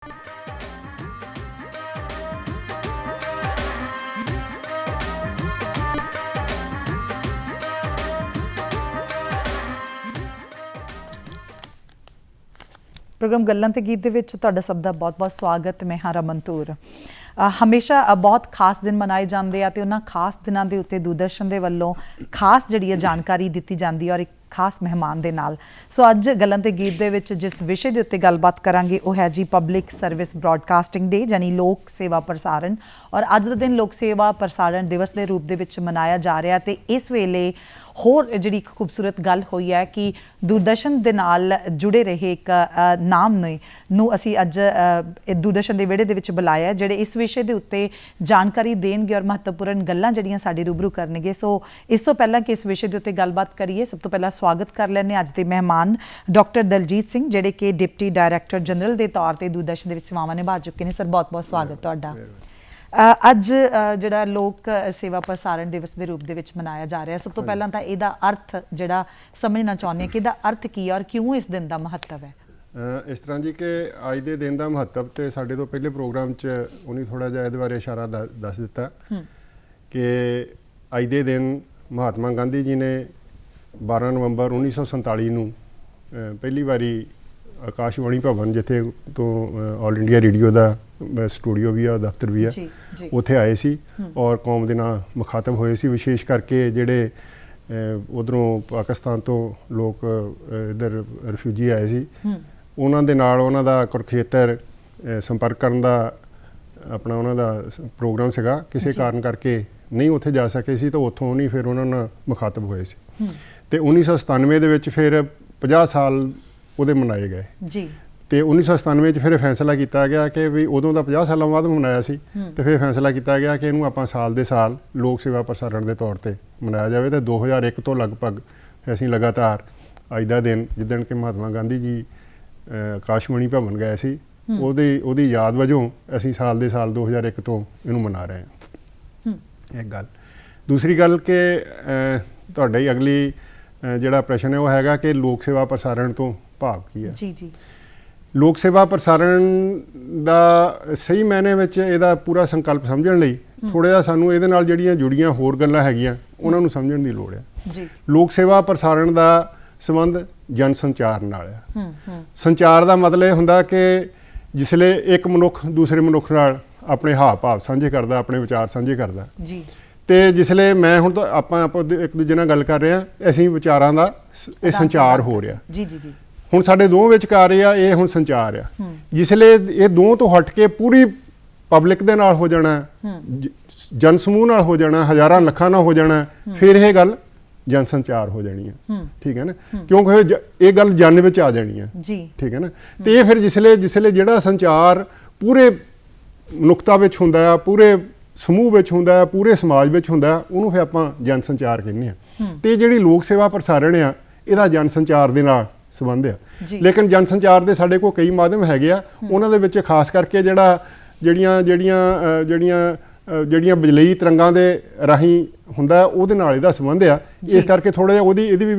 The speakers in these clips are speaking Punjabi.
प्रोग्राम गल्लां ते गीत दे विच तुहाडा सब दा बहुत-बहुत स्वागत। मैं हाँ रमन तूर। हमेशा बहुत खास दिन मनाए जाते हैं तो उन्होंने खास दिनों के उत्ते दूरदर्शन के वलों खास जी जानकारी दी जाती है और एक खास मेहमान के नाल। सो अज गल्लां ते गीत दे विच जिस विषय के उत्ते गलबात करांगे वो है जी पब्लिक सर्विस ब्रॉडकास्टिंग डे यानी लोक सेवा प्रसारण। और अज का दिन लोक सेवा प्रसारण दिवस के रूप में मनाया जा रहा है। तो इस वेले होर जी खूबसूरत गल हुई है कि दूरदर्शन के नाल जुड़े रहे एक नाम ने असी अज दूरदर्शन के विहड़े दे विच बुलाया है जिहड़े इस विषय के उत्ते जानकारी देणगे और महत्वपूर्ण गल्लां जिहड़ियां साडी रूबरू करनगे। सो इस तो पहला कि इस विषय के उत्ते गलबात करिए सब तो पहला स्वागत कर लैने अज के मेहमान डॉक्टर दलजीत सिंह जिहड़े कि डिप्टी डायरैक्टर जनरल के तौर पर दूरदर्शन के सेवावां निभा चुके हैं। सर बहुत बहुत स्वागत तुहाडा। अज जिहड़ा लोक सेवा प्रसारण दिवस के रूप में मनाया जा रहा है, सब तो पहला तो इहदा अर्थ जिहड़ा समझना चाहुंदे कि इहदा अर्थ की है और क्यों इस दिन का महत्व है। इस तरह जी कि अज के दिन का महत्व तो साढ़े तो पहले प्रोग्राम उन्हें थोड़ा जिहा इहदे बारे इशारा दस दिता कि अज के दिन महात्मा गांधी जी ने 12 नवंबर 1947 नूं पहली बारी आकाशवाणी भवन जिथे तो ऑल इंडिया रेडियो का स्टूडियो भी है दफ्तर भी है उत्थे आए सी और कौम दे नाल मुखातब होए सी। विशेष करके जिहड़े उधरों पाकिस्तान तो लोग इधर रिफ्यूजी आए सी उन्हां दे नाल उन्हां दा कुरुक्षेत्र संपर्क करन दा अपना उन्हां दा प्रोग्राम सीगा। किसी कारण करके नहीं उत्थे जा सके सी तो उत्थों नहीं फिर उन्हां नाल मुखातब होए सी ते 1997 दे विच फिर 50 साल उहदे मनाए गए जी। तो 1997 फिर फैसला किया गया कि भी उदों का 50 सालों बाद मनाया सी तो फिर फैसला किया गया कि इनू आपां साल दे साल लोक सेवा प्रसारण के तौर पर मनाया जाए। तो 2001 तो लगभग असीं लगातार अज का दिन जिदन कि महात्मा गांधी जी आकाशवाणी भवन गए सी उहदी याद वजों असीं साल दे साल 2001 तो इनू मना रहे हैं। एक गल दूसरी गल कि तुहाडा अगली जिहड़ा प्रश्न है वह हैगा कि लोक सेवा प्रसारण तो भाव की है। जी जी लोक सेवा प्रसारण का सही मायने में इहदा पूरा संकल्प समझण लई थोड़ा जिहा सानूं इहदे नाल जिहड़ियां जुड़ियां होर गल्लां हैगियां उन्हां नूं समझण दी लोड़ है। लोक सेवा प्रसारण का संबंध जन संचार नाल है। संचार का मतलब यह हुंदा कि जिसले एक मनुख दूसरे मनुख नाल अपने हाव भाव साझे करदा अपने विचार साझे करदा तो जिसले मैं हुण तो आपां एक दूजे नाल गल कर रहे हैं असीं विचारां दा इह संचार हो रहा जी जी जी हुण साडे दोवां विचकार ये हुण संचार आ जिसले ये दोवां तो हट के पूरी पब्लिक दे नाल हो जाना जन समूह नाल हो जाना हज़ारां लखां नाल हो जाना फिर ये गल जन संचार हो जानी है। ठीक है ना क्योंकि ये गल जन विच आ जानी है जी। ठीक है ना तो ये फिर जिसले जिसले जिहड़ा संचार पूरे मनुखता विच हुंदा है पूरे समूह विच हुंदा है पूरे समाज विच हुंदा है उहनूं फिर आपां जन संचार कहने आ। ते जिहड़ी लोक सेवा प्रसारण आ इहदा जन संचार दे नाल संबंध है। लेकिन जन संचार के साढ़े को कई माध्यम है उन्होंने विच खास करके जड़ियाँ बिजलई तरंगां दे राही हुंदा उहदे नाल इहदा संबंध आ। इस करके थोड़ा जिहा इहदी भी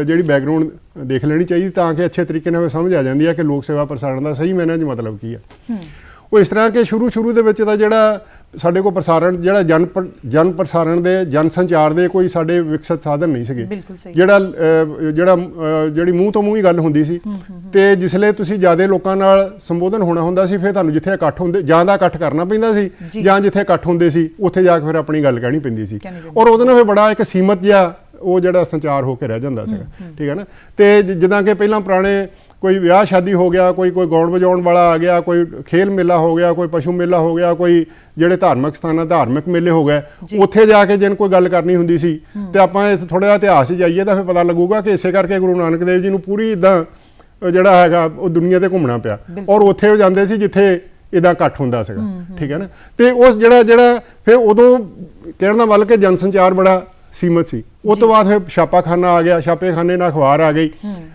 जिहड़ी बैकग्राउंड देख लेनी चाहिए ताकि अच्छे तरीके नाल समझ आ जाती है कि लोक सेवा प्रसारण का सही मायने च मतलब की है। वो इस तरह के शुरू दे विच तां जिहड़ा साडे को प्रसारण जिहड़ा जन प्रसारण दे जन संचार दे कोई साडे विकसित साधन नहीं सके जिहड़ी मूँह तो मूँह ही गल हुंदी सी ते जिसले तुसीं ज़्यादा लोकां नाल संबोधन होना हुंदा सी फिर तुहानूं जिथे इकट्ठ हुंदे जां तां इकट्ठ करना पैंदा सी जां जिथे इकट्ठ हुंदे सी उत्थे जाके फिर अपनी गल कहनी पैंदी सी और उहदे नाल फिर बड़ा एक सीमित जिहा वो जिहड़ा संचार होकर रह जांदा सीगा। ठीक है ना ते जिद्दां कि पहिलां पुराणे कोई ब्याह शादी हो गया कोई गाउण बजाउण वाला आ गया कोई खेल मेला हो गया कोई पशु मेला हो गया कोई जिहड़े धार्मिक स्थान धार्मिक मेले हो गए उत्थे जाके जिन कोई गल करनी हुंदी सी ते आपां थोड़ा जिहा इतिहास जाइए तो फिर पता लगूगा कि इसे करके गुरु नानक देव जी नूं पूरी इदां जिहड़ा हैगा वो दुनिया ते घुमना पिया और उत्थे जांदे सी जिथे इदां इकट्ठ हुंदा सीगा। ठीक है ना ते उस जिहड़ा फिर उदों कहण दा मतलब कि जन संचार बड़ा सीमित सी। उस तो बाद फिर छापाखाना आ गया छापेखाने नाल अखबार आ गई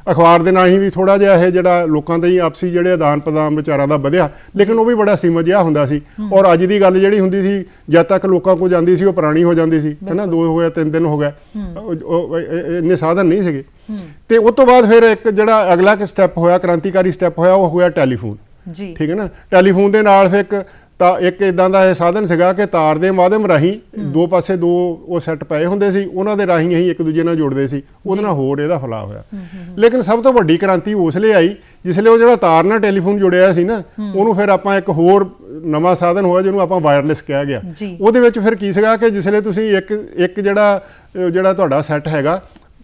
अखबार दे नाल ही भी थोड़ा जिहा इह जिहड़ा लोकां दे आपसी जिहड़े आदान प्रदान विचारां दा वधिया लेकिन वो भी बड़ा सीमित जिहा हुंदा सी। और अज दी गल जिहड़ी हुंदी सी जद तक लोकां कोल जांदी सी वो पुरानी हो जांदी सी है ना 2 हो गए 3 दिन हो गए इन्ने साधन नहीं सीगे। ते उस तो बाद फिर एक जिहड़ा अगला स्टैप होया क्रांतिकारी स्टैप होया वो होया टैलीफोन ਜੀ। ਠੀਕ ਹੈ ਨਾ। ਟੈਲੀਫੋਨ ਦੇ ਨਾਲ ਫਿਰ ਇੱਕ ਇਦਾਂ ਦਾ ਇਹ ਸਾਧਨ ਸੀਗਾ ਕਿ ਤਾਰ ਦੇ ਮਾਧਿਅਮ ਰਾਹੀਂ ਦੋ ਪਾਸੇ ਦੋ ਉਹ ਸੈੱਟ ਪਏ ਹੁੰਦੇ ਸੀ, ਉਹਨਾਂ ਦੇ ਰਾਹੀਂ ਅਸੀਂ ਇੱਕ ਦੂਜੇ ਨਾਲ ਜੁੜਦੇ ਸੀ, ਉਹਦੇ ਨਾਲ ਹੋਰ ਇਹਦਾ ਫੈਲਾਅ ਹੋਇਆ। ਲੇਕਿਨ ਸਭ ਤੋਂ ਵੱਡੀ ਕ੍ਰਾਂਤੀ ਉਸ ਵੇਲੇ ਆਈ ਜਿਸਲੇ ਉਹ ਜਿਹੜਾ ਤਾਰ ਨਾਲ ਟੈਲੀਫੋਨ ਜੁੜਿਆ ਸੀ ਨਾ, ਉਹਨੂੰ ਫਿਰ ਆਪਾਂ ਇੱਕ ਹੋਰ ਨਵਾਂ ਸਾਧਨ ਹੋਇਆ ਜਿਹਨੂੰ ਆਪਾਂ ਵਾਇਰਲੈਸ ਕਿਹਾ ਗਿਆ। ਉਹਦੇ ਵਿੱਚ ਫਿਰ ਕੀ ਸੀਗਾ ਕਿ ਜਿਸਲੇ ਤੁਸੀਂ ਇੱਕ ਜਿਹੜਾ ਤੁਹਾਡਾ ਸੈੱਟ ਹੈਗਾ,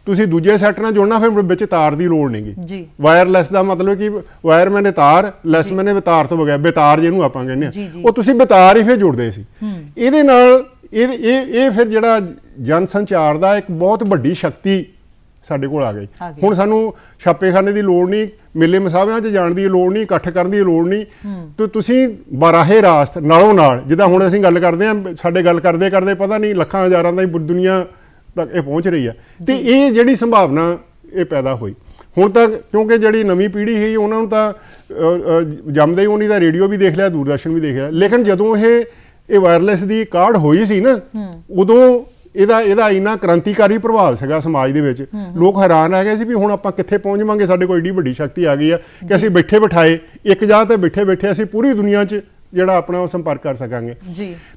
ਤੁਸੀਂ ਦੂਜੇ ਸੈੱਟ ਨਾਲ ਜੁੜਨਾ, ਫਿਰ ਵਿੱਚ ਤਾਰ ਦੀ ਲੋੜ ਨਹੀਂਗੀ। ਵਾਇਰਲੈਸ ਦਾ ਮਤਲਬ ਕਿ ਵਾਇਰ ਮੈਨੇ ਤਾਰ, ਲੈਸ ਮੈਨੇ ਤਾਰ ਤੋਂ ਬਗੈਰ, ਬੇਤਾਰ ਜਿਹਨੂੰ ਆਪਾਂ ਕਹਿੰਦੇ ਆ, ਉਹ ਤੁਸੀਂ ਬੇਤਾਰ ਹੀ ਫਿਰ ਜੁੜਦੇ ਸੀ। ਇਹਦੇ ਨਾਲ ਇਹ ਫਿਰ ਜਿਹੜਾ ਜਨ ਸੰਚਾਰ ਦਾ ਇੱਕ ਬਹੁਤ ਵੱਡੀ ਸ਼ਕਤੀ ਸਾਡੇ ਕੋਲ ਆ ਗਈ। ਹੁਣ ਸਾਨੂੰ ਛਾਪੇਖਾਨੇ ਦੀ ਲੋੜ ਨਹੀਂ, ਮੇਲੇ ਮਸਾਬਿਆਂ 'ਚ ਜਾਣ ਦੀ ਲੋੜ ਨਹੀਂ, ਇਕੱਠ ਕਰਨ ਦੀ ਲੋੜ ਨਹੀਂ, ਤੇ ਤੁਸੀਂ ਬਰਾਹੇ ਰਾਸਤ ਨਾਲੋਂ ਨਾਲ, ਜਿੱਦਾਂ ਹੁਣ ਅਸੀਂ ਗੱਲ ਕਰਦੇ ਹਾਂ, ਸਾਡੇ ਗੱਲ ਕਰਦੇ ਕਰਦੇ ਪਤਾ ਨਹੀਂ ਲੱਖਾਂ ਹਜ਼ਾਰਾਂ ਦਾ ਦੁਨੀਆ ਤੱਕ ਇਹ ਪਹੁੰਚ ਰਹੀ ਹੈ। ਤੇ ਇਹ ਜਿਹੜੀ ਸੰਭਾਵਨਾ ਇਹ ਪੈਦਾ ਹੋਈ ਹੁਣ ਤੱਕ, ਕਿਉਂਕਿ ਜਿਹੜੀ ਨਵੀਂ ਪੀੜ੍ਹੀ ਹੈ ਉਹਨਾਂ ਨੂੰ ਤਾਂ ਜੰਮਦੇ ਹੀ ਉਹਨੀ ਦਾ ਰੇਡੀਓ ਵੀ ਦੇਖ ਲਿਆ, ਦੂਰਦਰਸ਼ਨ ਵੀ ਦੇਖ ਲਿਆ। ਲੇਕਿਨ ਜਦੋਂ ਇਹ ਵਾਇਰਲੈਸ ਦੀ ਕਾਢ ਹੋਈ ਸੀ ਨਾ, ਉਦੋਂ ਇਹਦਾ ਇੰਨਾ ਕ੍ਰਾਂਤੀਕਾਰੀ ਪ੍ਰਭਾਵ ਸੀਗਾ ਸਮਾਜ ਦੇ ਵਿੱਚ। ਲੋਕ ਹੈਰਾਨ ਆ ਗਏ ਸੀ ਵੀ ਹੁਣ ਆਪਾਂ ਕਿੱਥੇ ਪਹੁੰਚ ਜਾਵਾਂਗੇ, ਸਾਡੇ ਕੋਲ ਏਡੀ ਵੱਡੀ ਸ਼ਕਤੀ ਆ ਗਈ ਆ ਕਿ ਅਸੀਂ ਬੈਠੇ ਬਿਠਾਏ ਇੱਕ ਜਗ੍ਹਾ ਤੇ ਬੈਠੇ ਅਸੀਂ ਪੂਰੀ ਦੁਨੀਆ 'ਚ ਜਿਹੜਾ ਆਪਣਾ ਉਹ ਸੰਪਰਕ ਕਰ ਸਕਾਂਗੇ।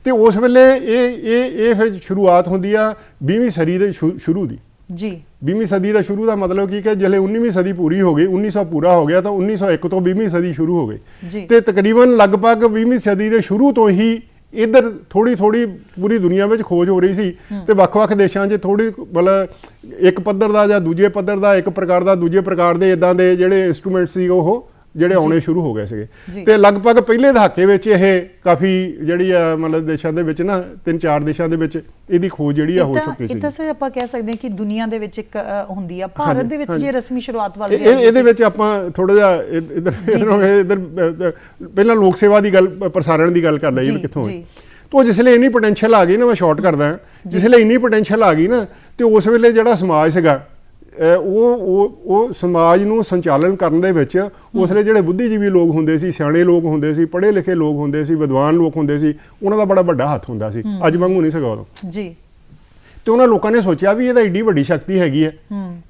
ਤੇ ਉਸ ਵੇਲੇ ਇਹ ਫਿਰ ਸ਼ੁਰੂਆਤ ਹੁੰਦੀ ਆ 20ਵੀਂ ਸਦੀ ਦੇ ਸ਼ੁਰੂ ਦੀ। 20ਵੀਂ ਸਦੀ ਦਾ ਸ਼ੁਰੂ ਦਾ ਮਤਲਬ ਕੀ ਕਿ ਜਦੋਂ 19ਵੀਂ ਸਦੀ ਪੂਰੀ ਹੋ ਗਈ, 1900 ਪੂਰਾ ਹੋ ਗਿਆ, ਤਾਂ 1901 ਤੋਂ 20ਵੀਂ ਸਦੀ ਸ਼ੁਰੂ ਹੋ ਗਈ। ਤੇ ਤਕਰੀਬਨ ਲਗਭਗ 20ਵੀਂ ਸਦੀ ਦੇ ਸ਼ੁਰੂ ਤੋਂ ਹੀ ਇੱਧਰ ਥੋੜੀ ਪੂਰੀ ਦੁਨੀਆ ਵਿੱਚ ਖੋਜ ਹੋ ਰਹੀ ਸੀ, ਤੇ ਵੱਖ-ਵੱਖ ਦੇਸ਼ਾਂ 'ਚ ਥੋੜੀ ਮਤਲਬ ਇੱਕ ਪੱਧਰ ਦਾ ਜਾਂ ਦੂਜੇ ਪੱਧਰ ਦਾ, ਇੱਕ ਪ੍ਰਕਾਰ ਦਾ ਦੂਜੇ ਪ੍ਰਕਾਰ ਦੇ ਇਦਾਂ ਦੇ ਜਿਹੜੇ ਇੰਸਟਰੂਮੈਂਟ ਸੀ ਉਹ ਜਿਹੜੇ ਆਉਣੇ ਸ਼ੁਰੂ ਹੋ ਗਏ ਸੀਗੇ। ਤੇ ਲਗਭਗ ਪਹਿਲੇ ਦਹਾਕੇ ਵਿੱਚ ਇਹ ਕਾਫੀ ਜਿਹੜੀ ਆ ਮਤਲਬ ਦੇਸ਼ਾਂ ਦੇ ਵਿੱਚ ਨਾ 3-4 ਦੇਸ਼ਾਂ ਦੇ ਵਿੱਚ ਇਹਦੀ ਖੋਜ ਜਿਹੜੀ ਆ ਹੋ ਚੁੱਕੀ ਸੀ। ਇੱਥੇ ਆਪਾਂ ਕਹਿ ਸਕਦੇ ਹਾਂ ਕਿ ਦੁਨੀਆ ਦੇ ਵਿੱਚ ਇੱਕ ਹੁੰਦੀ ਆ, ਭਾਰਤ ਦੇ ਵਿੱਚ ਜੇ ਰਸਮੀ ਸ਼ੁਰੂਆਤ ਵੱਲ ਇਹਦੇ ਵਿੱਚ ਆਪਾਂ ਥੋੜਾ ਜਿਹਾ ਇੱਧਰ ਪਹਿਲਾਂ ਲੋਕ ਸੇਵਾ ਦੀ ਗੱਲ, ਪ੍ਰਸਾਰਣ ਦੀ ਗੱਲ ਕਰ ਲਈ ਵੀ ਕਿੱਥੋਂ ਹੋਈ। तो जिसले इन्नी पोटेंशियल आ गई ना, मैं शॉर्ट करदा जिसले इन्नी पोटेंशियल आ गई ना, तो उस वेले जिहड़ा समाज सीगा ਉਹ ਸਮਾਜ ਨੂੰ ਸੰਚਾਲਨ ਕਰਨ ਦੇ ਵਿੱਚ ਉਸ ਵੇਲੇ ਜਿਹੜੇ ਬੁੱਧੀਜੀਵੀ ਲੋਕ ਹੁੰਦੇ ਸੀ, ਸਿਆਣੇ ਲੋਕ ਹੁੰਦੇ ਸੀ, ਪੜ੍ਹੇ ਲਿਖੇ ਲੋਕ ਹੁੰਦੇ ਸੀ, ਵਿਦਵਾਨ ਲੋਕ ਹੁੰਦੇ ਸੀ, ਉਹਨਾਂ ਦਾ ਬੜਾ ਵੱਡਾ ਹੱਥ ਹੁੰਦਾ ਸੀ। ਅੱਜ ਵਾਂਗੂ ਨਹੀਂ ਸੀਗਾ ਉਦੋਂ ਜੀ। ਤੇ ਉਹਨਾਂ ਲੋਕਾਂ ਨੇ ਸੋਚਿਆ ਵੀ ਇਹਦਾ ਏਡੀ ਵੱਡੀ ਸ਼ਕਤੀ ਹੈਗੀ ਹੈ,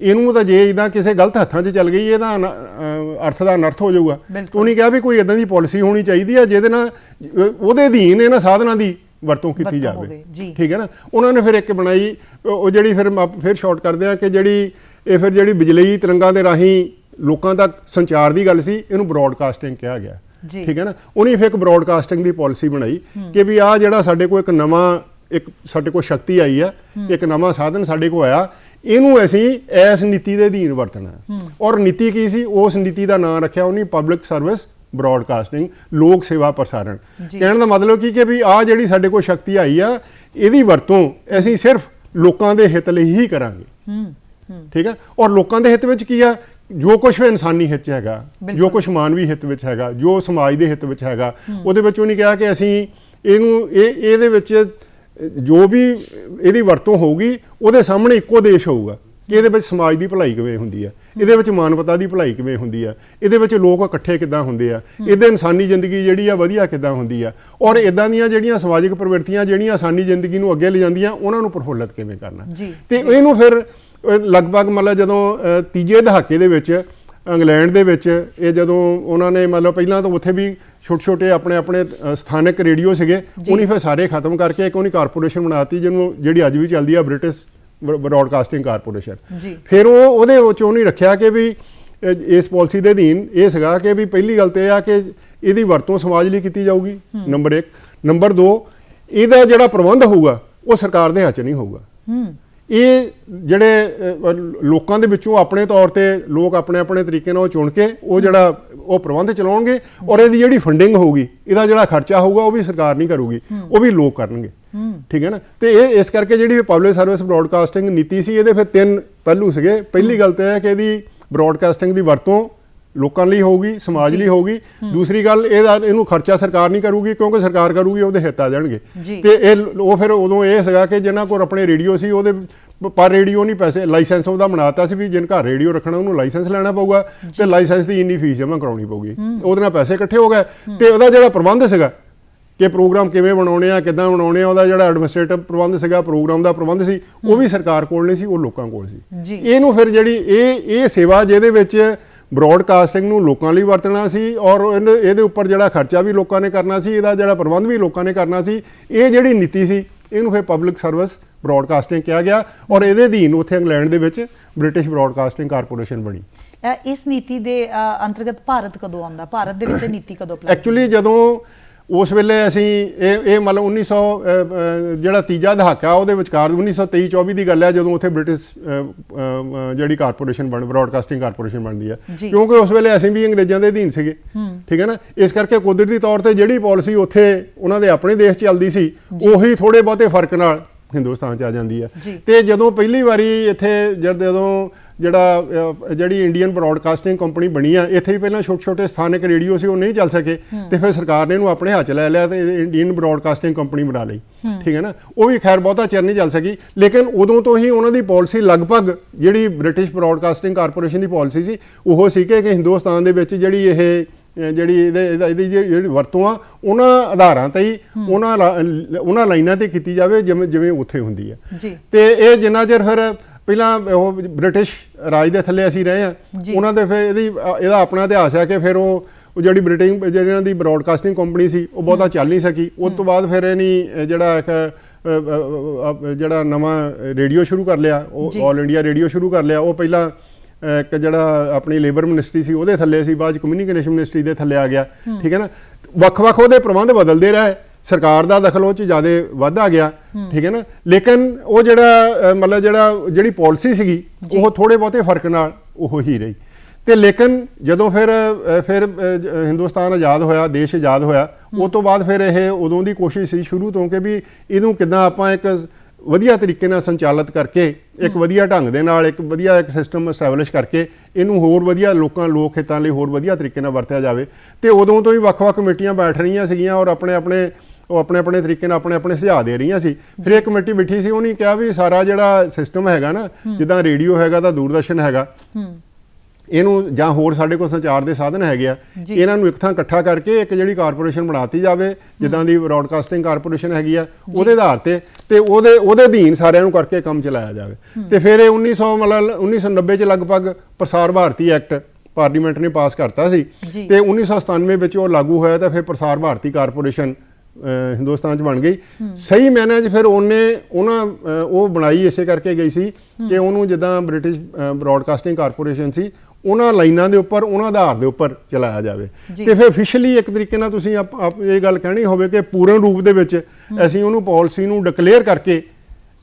ਇਹਨੂੰ ਤਾਂ ਜੇ ਇਦਾਂ ਕਿਸੇ ਗਲਤ ਹੱਥਾਂ 'ਚ ਚੱਲ ਗਈ ਇਹਦਾ ਅਰਥ ਦਾ ਅਨਰਥ ਹੋ ਜਾਊਗਾ। ਤੇ ਉਹਨੇ ਕਿਹਾ ਵੀ ਕੋਈ ਇਦਾਂ ਦੀ ਪਾਲਿਸੀ ਹੋਣੀ ਚਾਹੀਦੀ ਹੈ ਜਿਹਦੇ ਨਾਲ ਉਹਦੇ ਅਧੀਨ ਇਹਨਾਂ ਸਾਧਨਾਂ ਦੀ ਵਰਤੋਂ ਕੀਤੀ ਜਾਵੇ। ਠੀਕ ਹੈ ਨਾ। ਉਹਨਾਂ ਨੇ ਫਿਰ ਇੱਕ ਬਣਾਈ, ਉਹ ਜਿਹੜੀ ਫਿਰ ਸ਼ਾਰਟ ਕਰਦੇ ਆ ਕਿ ਜਿਹੜੀ ਬਿਜਲੀ ਤਰੰਗਾਂ ਦੇ ਰਾਹੀਂ ਲੋਕਾਂ ਤੱਕ ਸੰਚਾਰ ਦੀ ਗੱਲ ਸੀ, ਇਹਨੂੰ ਬ੍ਰੌਡਕਾਸਟਿੰਗ ਕਿਹਾ ਗਿਆ। ਠੀਕ ਹੈ ਨਾ। ਉਹਨੇ ਫਿਰ ਇੱਕ ਬ੍ਰੌਡਕਾਸਟਿੰਗ ਦੀ ਪਾਲਿਸੀ ਬਣਾਈ ਕਿ ਵੀ ਆਹ ਜਿਹੜਾ ਸਾਡੇ ਕੋਲ ਇੱਕ ਸਾਡੇ ਕੋਲ ਸ਼ਕਤੀ ਆਈ ਆ, ਇੱਕ ਨਵਾਂ ਸਾਧਨ ਸਾਡੇ ਕੋਲ ਆਇਆ, ਇਹਨੂੰ ਅਸੀਂ ਇਸ ਨੀਤੀ ਦੇ ਅਧੀਨ ਵਰਤਣਾ। ਔਰ ਨੀਤੀ ਕੀ ਸੀ? ਉਸ ਨੀਤੀ ਦਾ ਨਾਮ ਰੱਖਿਆ ਉਹਨੇ ਪਬਲਿਕ ਸਰਵਿਸ ਬ੍ਰੌਡਕਾਸਟਿੰਗ, ਲੋਕ ਸੇਵਾ ਪ੍ਰਸਾਰਣ। ਕਹਿਣ ਦਾ ਮਤਲਬ ਕੀ ਕਿ ਵੀ ਆਹ ਜਿਹੜੀ ਸਾਡੇ ਕੋਲ ਸ਼ਕਤੀ ਆਈ ਆ, ਇਹਦੀ ਵਰਤੋਂ ਅਸੀਂ ਸਿਰਫ ਲੋਕਾਂ ਦੇ ਹਿੱਤ ਲਈ ਹੀ ਕਰਾਂਗੇ। ਠੀਕ ਹੈ। ਔਰ ਲੋਕਾਂ ਦੇ ਹਿੱਤ ਵਿੱਚ ਕੀ ਆ? ਜੋ ਕੁਛ ਵੀ ਇਨਸਾਨੀ ਹਿੱਤ 'ਚ ਹੈਗਾ, ਜੋ ਕੁਛ ਮਾਨਵੀ ਹਿੱਤ ਵਿੱਚ ਹੈਗਾ, ਜੋ ਸਮਾਜ ਦੇ ਹਿੱਤ ਵਿੱਚ ਹੈਗਾ, ਉਹਦੇ ਵਿੱਚ ਉਹਨੇ ਕਿਹਾ ਕਿ ਅਸੀਂ ਇਹਦੇ ਵਿੱਚ ਜੋ ਵੀ ਇਹਦੀ ਵਰਤੋਂ ਹੋਊਗੀ, ਉਹਦੇ ਸਾਹਮਣੇ ਇੱਕੋ ਦੇਸ਼ ਹੋਊਗਾ ਕਿ ਇਹਦੇ ਵਿੱਚ ਸਮਾਜ ਦੀ ਭਲਾਈ ਕਿਵੇਂ ਹੁੰਦੀ ਆ, ਇਹਦੇ ਵਿੱਚ ਮਾਨਵਤਾ ਦੀ ਭਲਾਈ ਕਿਵੇਂ ਹੁੰਦੀ ਆ, ਇਹਦੇ ਵਿੱਚ ਲੋਕ ਇਕੱਠੇ ਕਿੱਦਾਂ ਹੁੰਦੇ ਆ, ਇਹਦੇ ਇਨਸਾਨੀ ਜ਼ਿੰਦਗੀ ਜਿਹੜੀ ਆ ਵਧੀਆ ਕਿੱਦਾਂ ਹੁੰਦੀ ਆ, ਔਰ ਇਦਾਂ ਦੀਆਂ ਜਿਹੜੀਆਂ ਸਮਾਜਿਕ ਪ੍ਰਵਿਰਤੀਆਂ ਜਿਹੜੀਆਂ ਇਨਸਾਨੀ ਜ਼ਿੰਦਗੀ ਨੂੰ ਅੱਗੇ ਲਿਜਾਂਦੀਆਂ, ਉਹਨਾਂ ਨੂੰ ਪ੍ਰਫੁੱਲਤ ਕਿਵੇਂ ਕਰਨਾ। ਤੇ ਇਹਨੂੰ ਫਿਰ ਲਗਭਗ ਮਤਲਬ ਜਦੋਂ ਤੀਜੇ ਦਹਾਕੇ ਦੇ ਵਿੱਚ ਇੰਗਲੈਂਡ ਦੇ ਵਿੱਚ ਇਹ ਜਦੋਂ ਉਹਨਾਂ ਨੇ ਮਤਲਬ ਪਹਿਲਾਂ ਤਾਂ ਉੱਥੇ ਵੀ ਛੋਟੇ ਆਪਣੇ ਸਥਾਨਕ ਰੇਡੀਓ ਸੀਗੇ, ਉਹਨੇ ਫਿਰ ਸਾਰੇ ਖਤਮ ਕਰਕੇ ਇੱਕ ਉਹਨੇ ਕਾਰਪੋਰੇਸ਼ਨ ਬਣਾਤੀ ਜਿਹੜੀ ਅੱਜ ਵੀ ਚੱਲਦੀ ਆ, ਬ੍ਰਿਟਿਸ਼ ਬ੍ਰੌਡਕਾਸਟਿੰਗ ਕਾਰਪੋਰੇਸ਼ਨ। ਫਿਰ ਉਹਦੇ ਵਿੱਚ ਉਹਨੇ ਰੱਖਿਆ ਕਿ ਵੀ ਇਸ ਪਾਲਿਸੀ ਦੇ ਅਧੀਨ ਇਹ ਸੀਗਾ ਕਿ ਵੀ ਪਹਿਲੀ ਗੱਲ ਤੇ ਇਹ ਆ ਕਿ ਇਹਦੀ ਵਰਤੋਂ ਸਮਾਜ ਲਈ ਕੀਤੀ ਜਾਊਗੀ, ਨੰਬਰ 1। ਨੰਬਰ 2, ਇਹਦਾ ਜਿਹੜਾ ਪ੍ਰਬੰਧ ਹੋਊਗਾ ਉਹ ਸਰਕਾਰ ਦੇ ਹੱਥ 'ਚ ਨਹੀਂ ਹੋਊਗਾ। ਇਹ ਜਿਹੜੇ ਲੋਕਾਂ ਦੇ ਵਿੱਚੋਂ ਆਪਣੇ ਤੌਰ ਤੇ ਲੋਕ ਆਪਣੇ ਤਰੀਕੇ ਨਾਲ ਚੁਣ ਕੇ ਉਹ ਪ੍ਰਬੰਧ ਚਲਾਉਣਗੇ, ਔਰ ਇਹਦੀ ਜਿਹੜੀ ਫੰਡਿੰਗ ਹੋਊਗੀ, ਇਹਦਾ ਜਿਹੜਾ ਖਰਚਾ ਹੋਊਗਾ ਉਹ ਵੀ ਸਰਕਾਰ ਨਹੀਂ ਕਰੂਗੀ, ਉਹ ਵੀ ਲੋਕ ਕਰਨਗੇ। ਠੀਕ ਹੈ ਨਾ। ਤੇ ਇਹ ਇਸ ਕਰਕੇ ਜਿਹੜੀ ਪਬਲਿਕ ਸਰਵਿਸ ਬ੍ਰੌਡਕਾਸਟਿੰਗ ਨੀਤੀ ਸੀ, ਇਹਦੇ ਫਿਰ 3 ਪਹਿਲੂ ਸੀਗੇ। ਪਹਿਲੀ ਗੱਲ ਤਾਂ ਇਹ ਕਿ ਇਹਦੀ ਬ੍ਰੌਡਕਾਸਟਿੰਗ ਦੀ ਵਰਤੋਂ ਲੋਕਾਂ ਲਈ ਹੋਊਗੀ, ਸਮਾਜ ਲਈ ਹੋਊਗੀ। ਦੂਸਰੀ ਗੱਲ, ਇਹਨੂੰ ਖਰਚਾ ਸਰਕਾਰ ਨਹੀਂ ਕਰੂਗੀ, ਕਿਉਂਕਿ ਸਰਕਾਰ ਕਰੂਗੀ ਉਹਦੇ ਹਿੱਤ ਆ ਜਾਣਗੇ। ਤੇ ਉਹ ਫਿਰ ਉਦੋਂ ਇਹ ਸੀਗਾ ਕਿ ਜਿਹਨਾਂ ਕੋਲ ਆਪਣੇ ਰੇਡੀਓ ਸੀ ਉਹਦੇ ਪਰ ਰੇਡੀਓ ਨਹੀਂ ਪੈਸੇ, ਲਾਇਸੈਂਸ ਉਹਦਾ ਬਣਾਤਾ ਸੀ ਵੀ ਜਿਨ ਘਰ ਰੇਡੀਓ ਰੱਖਣਾ ਉਹਨੂੰ ਲਾਇਸੈਂਸ ਲੈਣਾ ਪਊਗਾ, ਤੇ ਲਾਇਸੈਂਸ ਦੀ ਇੰਨੀ ਫੀਸ ਜਮ੍ਹਾਂ ਕਰਾਉਣੀ ਪਊਗੀ। ਉਹਦੇ ਨਾਲ ਪੈਸੇ ਇਕੱਠੇ ਹੋ ਗਏ, ਤੇ ਉਹਦਾ ਜਿਹੜਾ ਪ੍ਰਬੰਧ ਸੀਗਾ ਕਿ ਪ੍ਰੋਗਰਾਮ ਕਿਵੇਂ ਬਣਾਉਣੇ ਆ, ਕਿੱਦਾਂ ਬਣਾਉਣੇ ਆ, ਉਹਦਾ ਜਿਹੜਾ ਐਡਮਿਨਿਸਟ੍ਰੇਟਿਵ ਪ੍ਰਬੰਧ ਸੀਗਾ, ਪ੍ਰੋਗਰਾਮ ਦਾ ਪ੍ਰਬੰਧ ਸੀ, ਉਹ ਵੀ ਸਰਕਾਰ ਕੋਲ ਨਹੀਂ ਸੀ, ਉਹ ਲੋਕਾਂ ਕੋਲ ਸੀ। ਇਹਨੂੰ ਫਿਰ ਜਿਹੜੀ ਇਹ ਸੇਵਾ ਜਿਹਦੇ ਵਿੱਚ ਬ੍ਰੌਡਕਾਸਟਿੰਗ ਨੂੰ ਲੋਕਾਂ ਲਈ ਵਰਤਣਾ ਸੀ ਔਰ ਇਹਦੇ ਉੱਪਰ ਜਿਹੜਾ ਖਰਚਾ ਵੀ ਲੋਕਾਂ ਨੇ ਕਰਨਾ ਸੀ, ਇਹਦਾ ਜਿਹੜਾ ਪ੍ਰਬੰਧ ਵੀ ਲੋਕਾਂ ਨੇ ਕਰਨਾ ਸੀ। ਇਹ ਜਿਹੜੀ ਨੀਤੀ ਸੀ ਇਹਨੂੰ ਫਿਰ ਪਬਲਿਕ ਸਰਵਿਸ ਬ੍ਰੌਡਕਾਸਟਿੰਗ ਕਿਹਾ ਗਿਆ ਔਰ ਇਹਦੇ ਅਧੀਨ ਉੱਥੇ ਇੰਗਲੈਂਡ ਦੇ ਵਿੱਚ ਬ੍ਰਿਟਿਸ਼ ਬ੍ਰੌਡਕਾਸਟਿੰਗ ਕਾਰਪੋਰੇਸ਼ਨ ਬਣੀ। ਇਸ ਨੀਤੀ ਦੇ ਅੰਤਰਗਤ ਭਾਰਤ ਕਦੋਂ ਆਉਂਦਾ? ਭਾਰਤ ਦੇ ਵਿੱਚ ਨੀਤੀ ਕਦੋਂ ਅਪਲਾਈ? ਐਕਚੁਅਲੀ ਜਦੋਂ ਉਸ ਵੇਲੇ ਅਸੀਂ ਇਹ ਮਤਲਬ 1900 ਜਿਹੜਾ ਤੀਜਾ ਦਹਾਕਾ ਉਹਦੇ ਵਿਚਕਾਰ 1923-24 ਦੀ ਗੱਲ ਹੈ ਜਦੋਂ ਉੱਥੇ ਬ੍ਰਿਟਿਸ਼ ਜਿਹੜੀ ਕਾਰਪੋਰੇਸ਼ਨ ਬ੍ਰੌਡਕਾਸਟਿੰਗ ਕਾਰਪੋਰੇਸ਼ਨ ਬਣਦੀ ਹੈ, ਕਿਉਂਕਿ ਉਸ ਵੇਲੇ ਅਸੀਂ ਵੀ ਅੰਗਰੇਜ਼ਾਂ ਦੇ ਅਧੀਨ ਸੀਗੇ, ਠੀਕ ਹੈ ਨਾ। ਇਸ ਕਰਕੇ ਕੁਦਰਤੀ ਤੌਰ ਤੇ ਜਿਹੜੀ ਪਾਲਿਸੀ ਉੱਥੇ ਉਹਨਾਂ ਦੇ ਆਪਣੇ ਦੇਸ਼ 'ਚ ਚੱਲਦੀ ਸੀ ਉਹੀ ਥੋੜੇ ਬਹੁਤੇ ਫਰਕ ਨਾਲ ਹਿੰਦੁਸਤਾਨ 'ਚ ਆ ਜਾਂਦੀ ਹੈ। ਤੇ ਜਦੋਂ ਪਹਿਲੀ ਵਾਰੀ ਇੱਥੇ ਜਦੋਂ ਜਿਹੜੀ ਇੰਡੀਅਨ ਬ੍ਰੌਡਕਾਸਟਿੰਗ ਕੰਪਨੀ ਬਣੀ ਆ, ਇੱਥੇ ਹੀ ਪਹਿਲਾਂ ਛੋਟੇ ਸਥਾਨਕ ਰੇਡੀਓ ਸੀ, ਉਹ ਨਹੀਂ ਚੱਲ ਸਕੇ ਤੇ ਫਿਰ ਸਰਕਾਰ ਨੇ ਇਹਨੂੰ ਆਪਣੇ ਹੱਥ 'ਚ ਲੈ ਲਿਆ ਤੇ ਇੰਡੀਅਨ ਬ੍ਰੌਡਕਾਸਟਿੰਗ ਕੰਪਨੀ ਬਣਾ ਲਈ, ਠੀਕ ਹੈ ਨਾ। ਉਹ ਵੀ ਖੈਰ ਬਹੁਤਾ ਚਿਰ ਨਹੀਂ ਚੱਲ ਸਕੀ, ਲੇਕਿਨ ਉਦੋਂ ਤੋਂ ਹੀ ਉਹਨਾਂ ਦੀ ਪਾਲਿਸੀ ਲਗਭਗ ਜਿਹੜੀ ਬ੍ਰਿਟਿਸ਼ ਬ੍ਰੌਡਕਾਸਟਿੰਗ ਕਾਰਪੋਰੇਸ਼ਨ ਦੀ ਪਾਲਿਸੀ ਸੀ ਉਹ ਸੀ ਕਿ ਹਿੰਦੁਸਤਾਨ ਦੇ ਵਿੱਚ ਜਿਹੜੀ ਇਹਦੀ ਜਿਹੜੀ ਵਰਤੋਂ ਆ ਉਹਨਾਂ ਆਧਾਰਾਂ ਤੇ ਹੀ ਉਹਨਾਂ ਲਾਈਨਾਂ ਤੇ ਕੀਤੀ ਜਾਵੇ ਜਿਵੇਂ ਉੱਥੇ ਹੁੰਦੀ ਹੈ। ਤੇ ਇਹ ਜਿੰਨਾ ਚਿਰ ਫਿਰ ਪਹਿਲਾਂ ਉਹ ਬ੍ਰਿਟਿਸ਼ ਰਾਜ ਦੇ ਥੱਲੇ ਅਸੀਂ ਰਹੇ ਹਾਂ, ਉਹਨਾਂ ਦੇ ਫਿਰ ਇਹਦਾ ਆਪਣਾ ਇਤਿਹਾਸ ਹੈ ਕਿ ਫਿਰ ਉਹ ਜਿਹੜੀ ਇਹਨਾਂ ਦੀ ਬ੍ਰੌਡਕਾਸਟਿੰਗ ਕੰਪਨੀ ਸੀ ਉਹ ਬਹੁਤਾ ਚੱਲ ਨਹੀਂ ਸਕੀ। ਉਸ ਤੋਂ ਬਾਅਦ ਫਿਰ ਇਹਨੇ ਜਿਹੜਾ ਨਵਾਂ ਰੇਡੀਓ ਸ਼ੁਰੂ ਕਰ ਲਿਆ, ਉਹ ਆਲ ਇੰਡੀਆ ਰੇਡੀਓ ਸ਼ੁਰੂ ਕਰ ਲਿਆ। ਉਹ ਪਹਿਲਾਂ ਇੱਕ ਜਿਹੜਾ ਆਪਣੀ ਲੇਬਰ ਮਿਨਿਸਟਰੀ ਸੀ ਉਹਦੇ ਥੱਲੇ ਸੀ, ਬਾਅਦ 'ਚ ਕਮਿਊਨੀਕੇਸ਼ਨ ਮਿਨਿਸਟਰੀ ਦੇ ਥੱਲੇ ਆ ਗਿਆ, ਠੀਕ ਹੈ ਨਾ। ਵੱਖ-ਵੱਖ ਉਹਦੇ ਪ੍ਰਬੰਧ ਬਦਲਦੇ ਰਹੇ, ਸਰਕਾਰ ਦਾ ਦਖਲ ਉਹ 'ਚ ਜ਼ਿਆਦਾ ਵੱਧਦਾ ਗਿਆ, ਠੀਕ ਹੈ ਨਾ। ਲੇਕਿਨ ਉਹ ਜਿਹੜੀ ਪਾਲਿਸੀ ਸੀਗੀ ਉਹ ਥੋੜੇ ਬਹੁਤੇ ਫਰਕ ਨਾਲ ਉਹ ਹੀ ਰਹੀ। ਤੇ ਲੇਕਿਨ ਜਦੋਂ ਫਿਰ ਹਿੰਦੁਸਤਾਨ ਆਜ਼ਾਦ ਹੋਇਆ, ਦੇਸ਼ ਆਜ਼ਾਦ ਹੋਇਆ, ਉਸ ਤੋਂ ਬਾਅਦ ਫਿਰ ਇਹ ਉਦੋਂ ਦੀ ਕੋਸ਼ਿਸ਼ ਸੀ ਸ਼ੁਰੂ ਤੋਂ ਕਿ ਵੀ ਇਹਨੂੰ ਕਿੱਦਾਂ ਆਪਾਂ ਇੱਕ ਵਧੀਆ ਤਰੀਕੇ ਨਾਲ ਸੰਚਾਲਿਤ ਕਰਕੇ, ਇੱਕ ਵਧੀਆ ਢੰਗ ਦੇ ਨਾਲ ਇੱਕ ਸਿਸਟਮ ਐਸਟੈਬਲਿਸ਼ ਕਰਕੇ ਇਹਨੂੰ ਹੋਰ ਵਧੀਆ ਲੋਕ ਹਿੱਤਾਂ ਲਈ ਹੋਰ ਵਧੀਆ ਤਰੀਕੇ ਨਾਲ ਵਰਤਿਆ ਜਾਵੇ। ਤੇ ਉਦੋਂ ਤੋਂ ਹੀ ਵੱਖ-ਵੱਖ ਕਮੇਟੀਆਂ ਬੈਠ ਰਹੀਆਂ ਸੀਗੀਆਂ ਔਰ ਆਪਣੇ ਤਰੀਕੇ ਨਾਲ ਆਪਣੇ ਸੁਝਾਅ ਦੇ ਰਹੀਆਂ ਸੀ। ਫਿਰ ਇੱਕ ਕਮੇਟੀ ਬੈਠੀ ਸੀ, ਉਹਨੇ ਕਿਹਾ ਵੀ ਸਾਰਾ ਜਿਹੜਾ ਸਿਸਟਮ ਹੈਗਾ ਨਾ, ਜਿੱਦਾਂ ਰੇਡੀਓ ਹੈਗਾ ਤਾਂ ਦੂਰਦਰਸ਼ਨ ਹੈਗਾ, ਇਹਨੂੰ ਜਾਂ ਹੋਰ ਸਾਡੇ ਕੋਲ ਸੰਚਾਰ ਦੇ ਸਾਧਨ ਹੈਗੇ ਆ, ਇਹਨਾਂ ਨੂੰ ਇੱਕ ਥਾਂ ਇਕੱਠਾ ਕਰਕੇ ਇੱਕ ਜਿਹੜੀ ਕਾਰਪੋਰੇਸ਼ਨ ਬਣਾਤੀ ਜਾਵੇ, ਜਿੱਦਾਂ ਦੀ ਬ੍ਰੌਡਕਾਸਟਿੰਗ ਕਾਰਪੋਰੇਸ਼ਨ ਹੈਗੀ ਆ ਉਹਦੇ ਆਧਾਰ ਤੇ ਉਹਦੇ ਅਧੀਨ ਸਾਰਿਆਂ ਨੂੰ ਕਰਕੇ ਕੰਮ ਚਲਾਇਆ ਜਾਵੇ। ਤੇ ਫਿਰ ਇਹ 1990 ਚ ਲਗਭਗ ਪ੍ਰਸਾਰ ਭਾਰਤੀ ਐਕਟ ਪਾਰਲੀਮੈਂਟ ਨੇ ਪਾਸ ਕਰਤਾ ਸੀ ਤੇ 1997 ਵਿੱਚ ਉਹ ਲਾਗੂ ਹੋਇਆ ਤਾਂ ਫਿਰ ਪ੍ਰਸਾਰ ਭਾਰਤੀ ਕਾਰਪੋਰੇਸ਼ਨ ਹਿੰਦੁਸਤਾਨ 'ਚ ਬਣ ਗਈ। ਸਹੀ ਮਾਇਨੇ 'ਚ ਫਿਰ ਉਹ ਬਣਾਈ ਇਸੇ ਕਰਕੇ ਗਈ ਸੀ ਕਿ ਉਹਨੂੰ ਜਿੱਦਾਂ ਬ੍ਰਿਟਿਸ਼ ਬ੍ਰੌਡਕਾਸਟਿੰਗ ਕਾਰਪੋਰੇਸ਼ਨ ਸੀ ਉਹਨਾਂ ਲਾਈਨਾਂ ਦੇ ਉੱਪਰ, ਉਹਨਾਂ ਆਧਾਰ ਦੇ ਉੱਪਰ ਚਲਾਇਆ ਜਾਵੇ। ਤੇ ਫਿਰ ਅਫੀਸ਼ੀਅਲੀ ਇੱਕ ਤਰੀਕੇ ਨਾਲ ਤੁਸੀਂ ਇਹ ਗੱਲ ਕਹਿਣੀ ਹੋਵੇ ਕਿ ਪੂਰਨ ਰੂਪ ਦੇ ਵਿੱਚ ਅਸੀਂ ਉਹਨੂੰ ਪਾਲਿਸੀ ਨੂੰ ਡਿਕਲੇਅਰ ਕਰਕੇ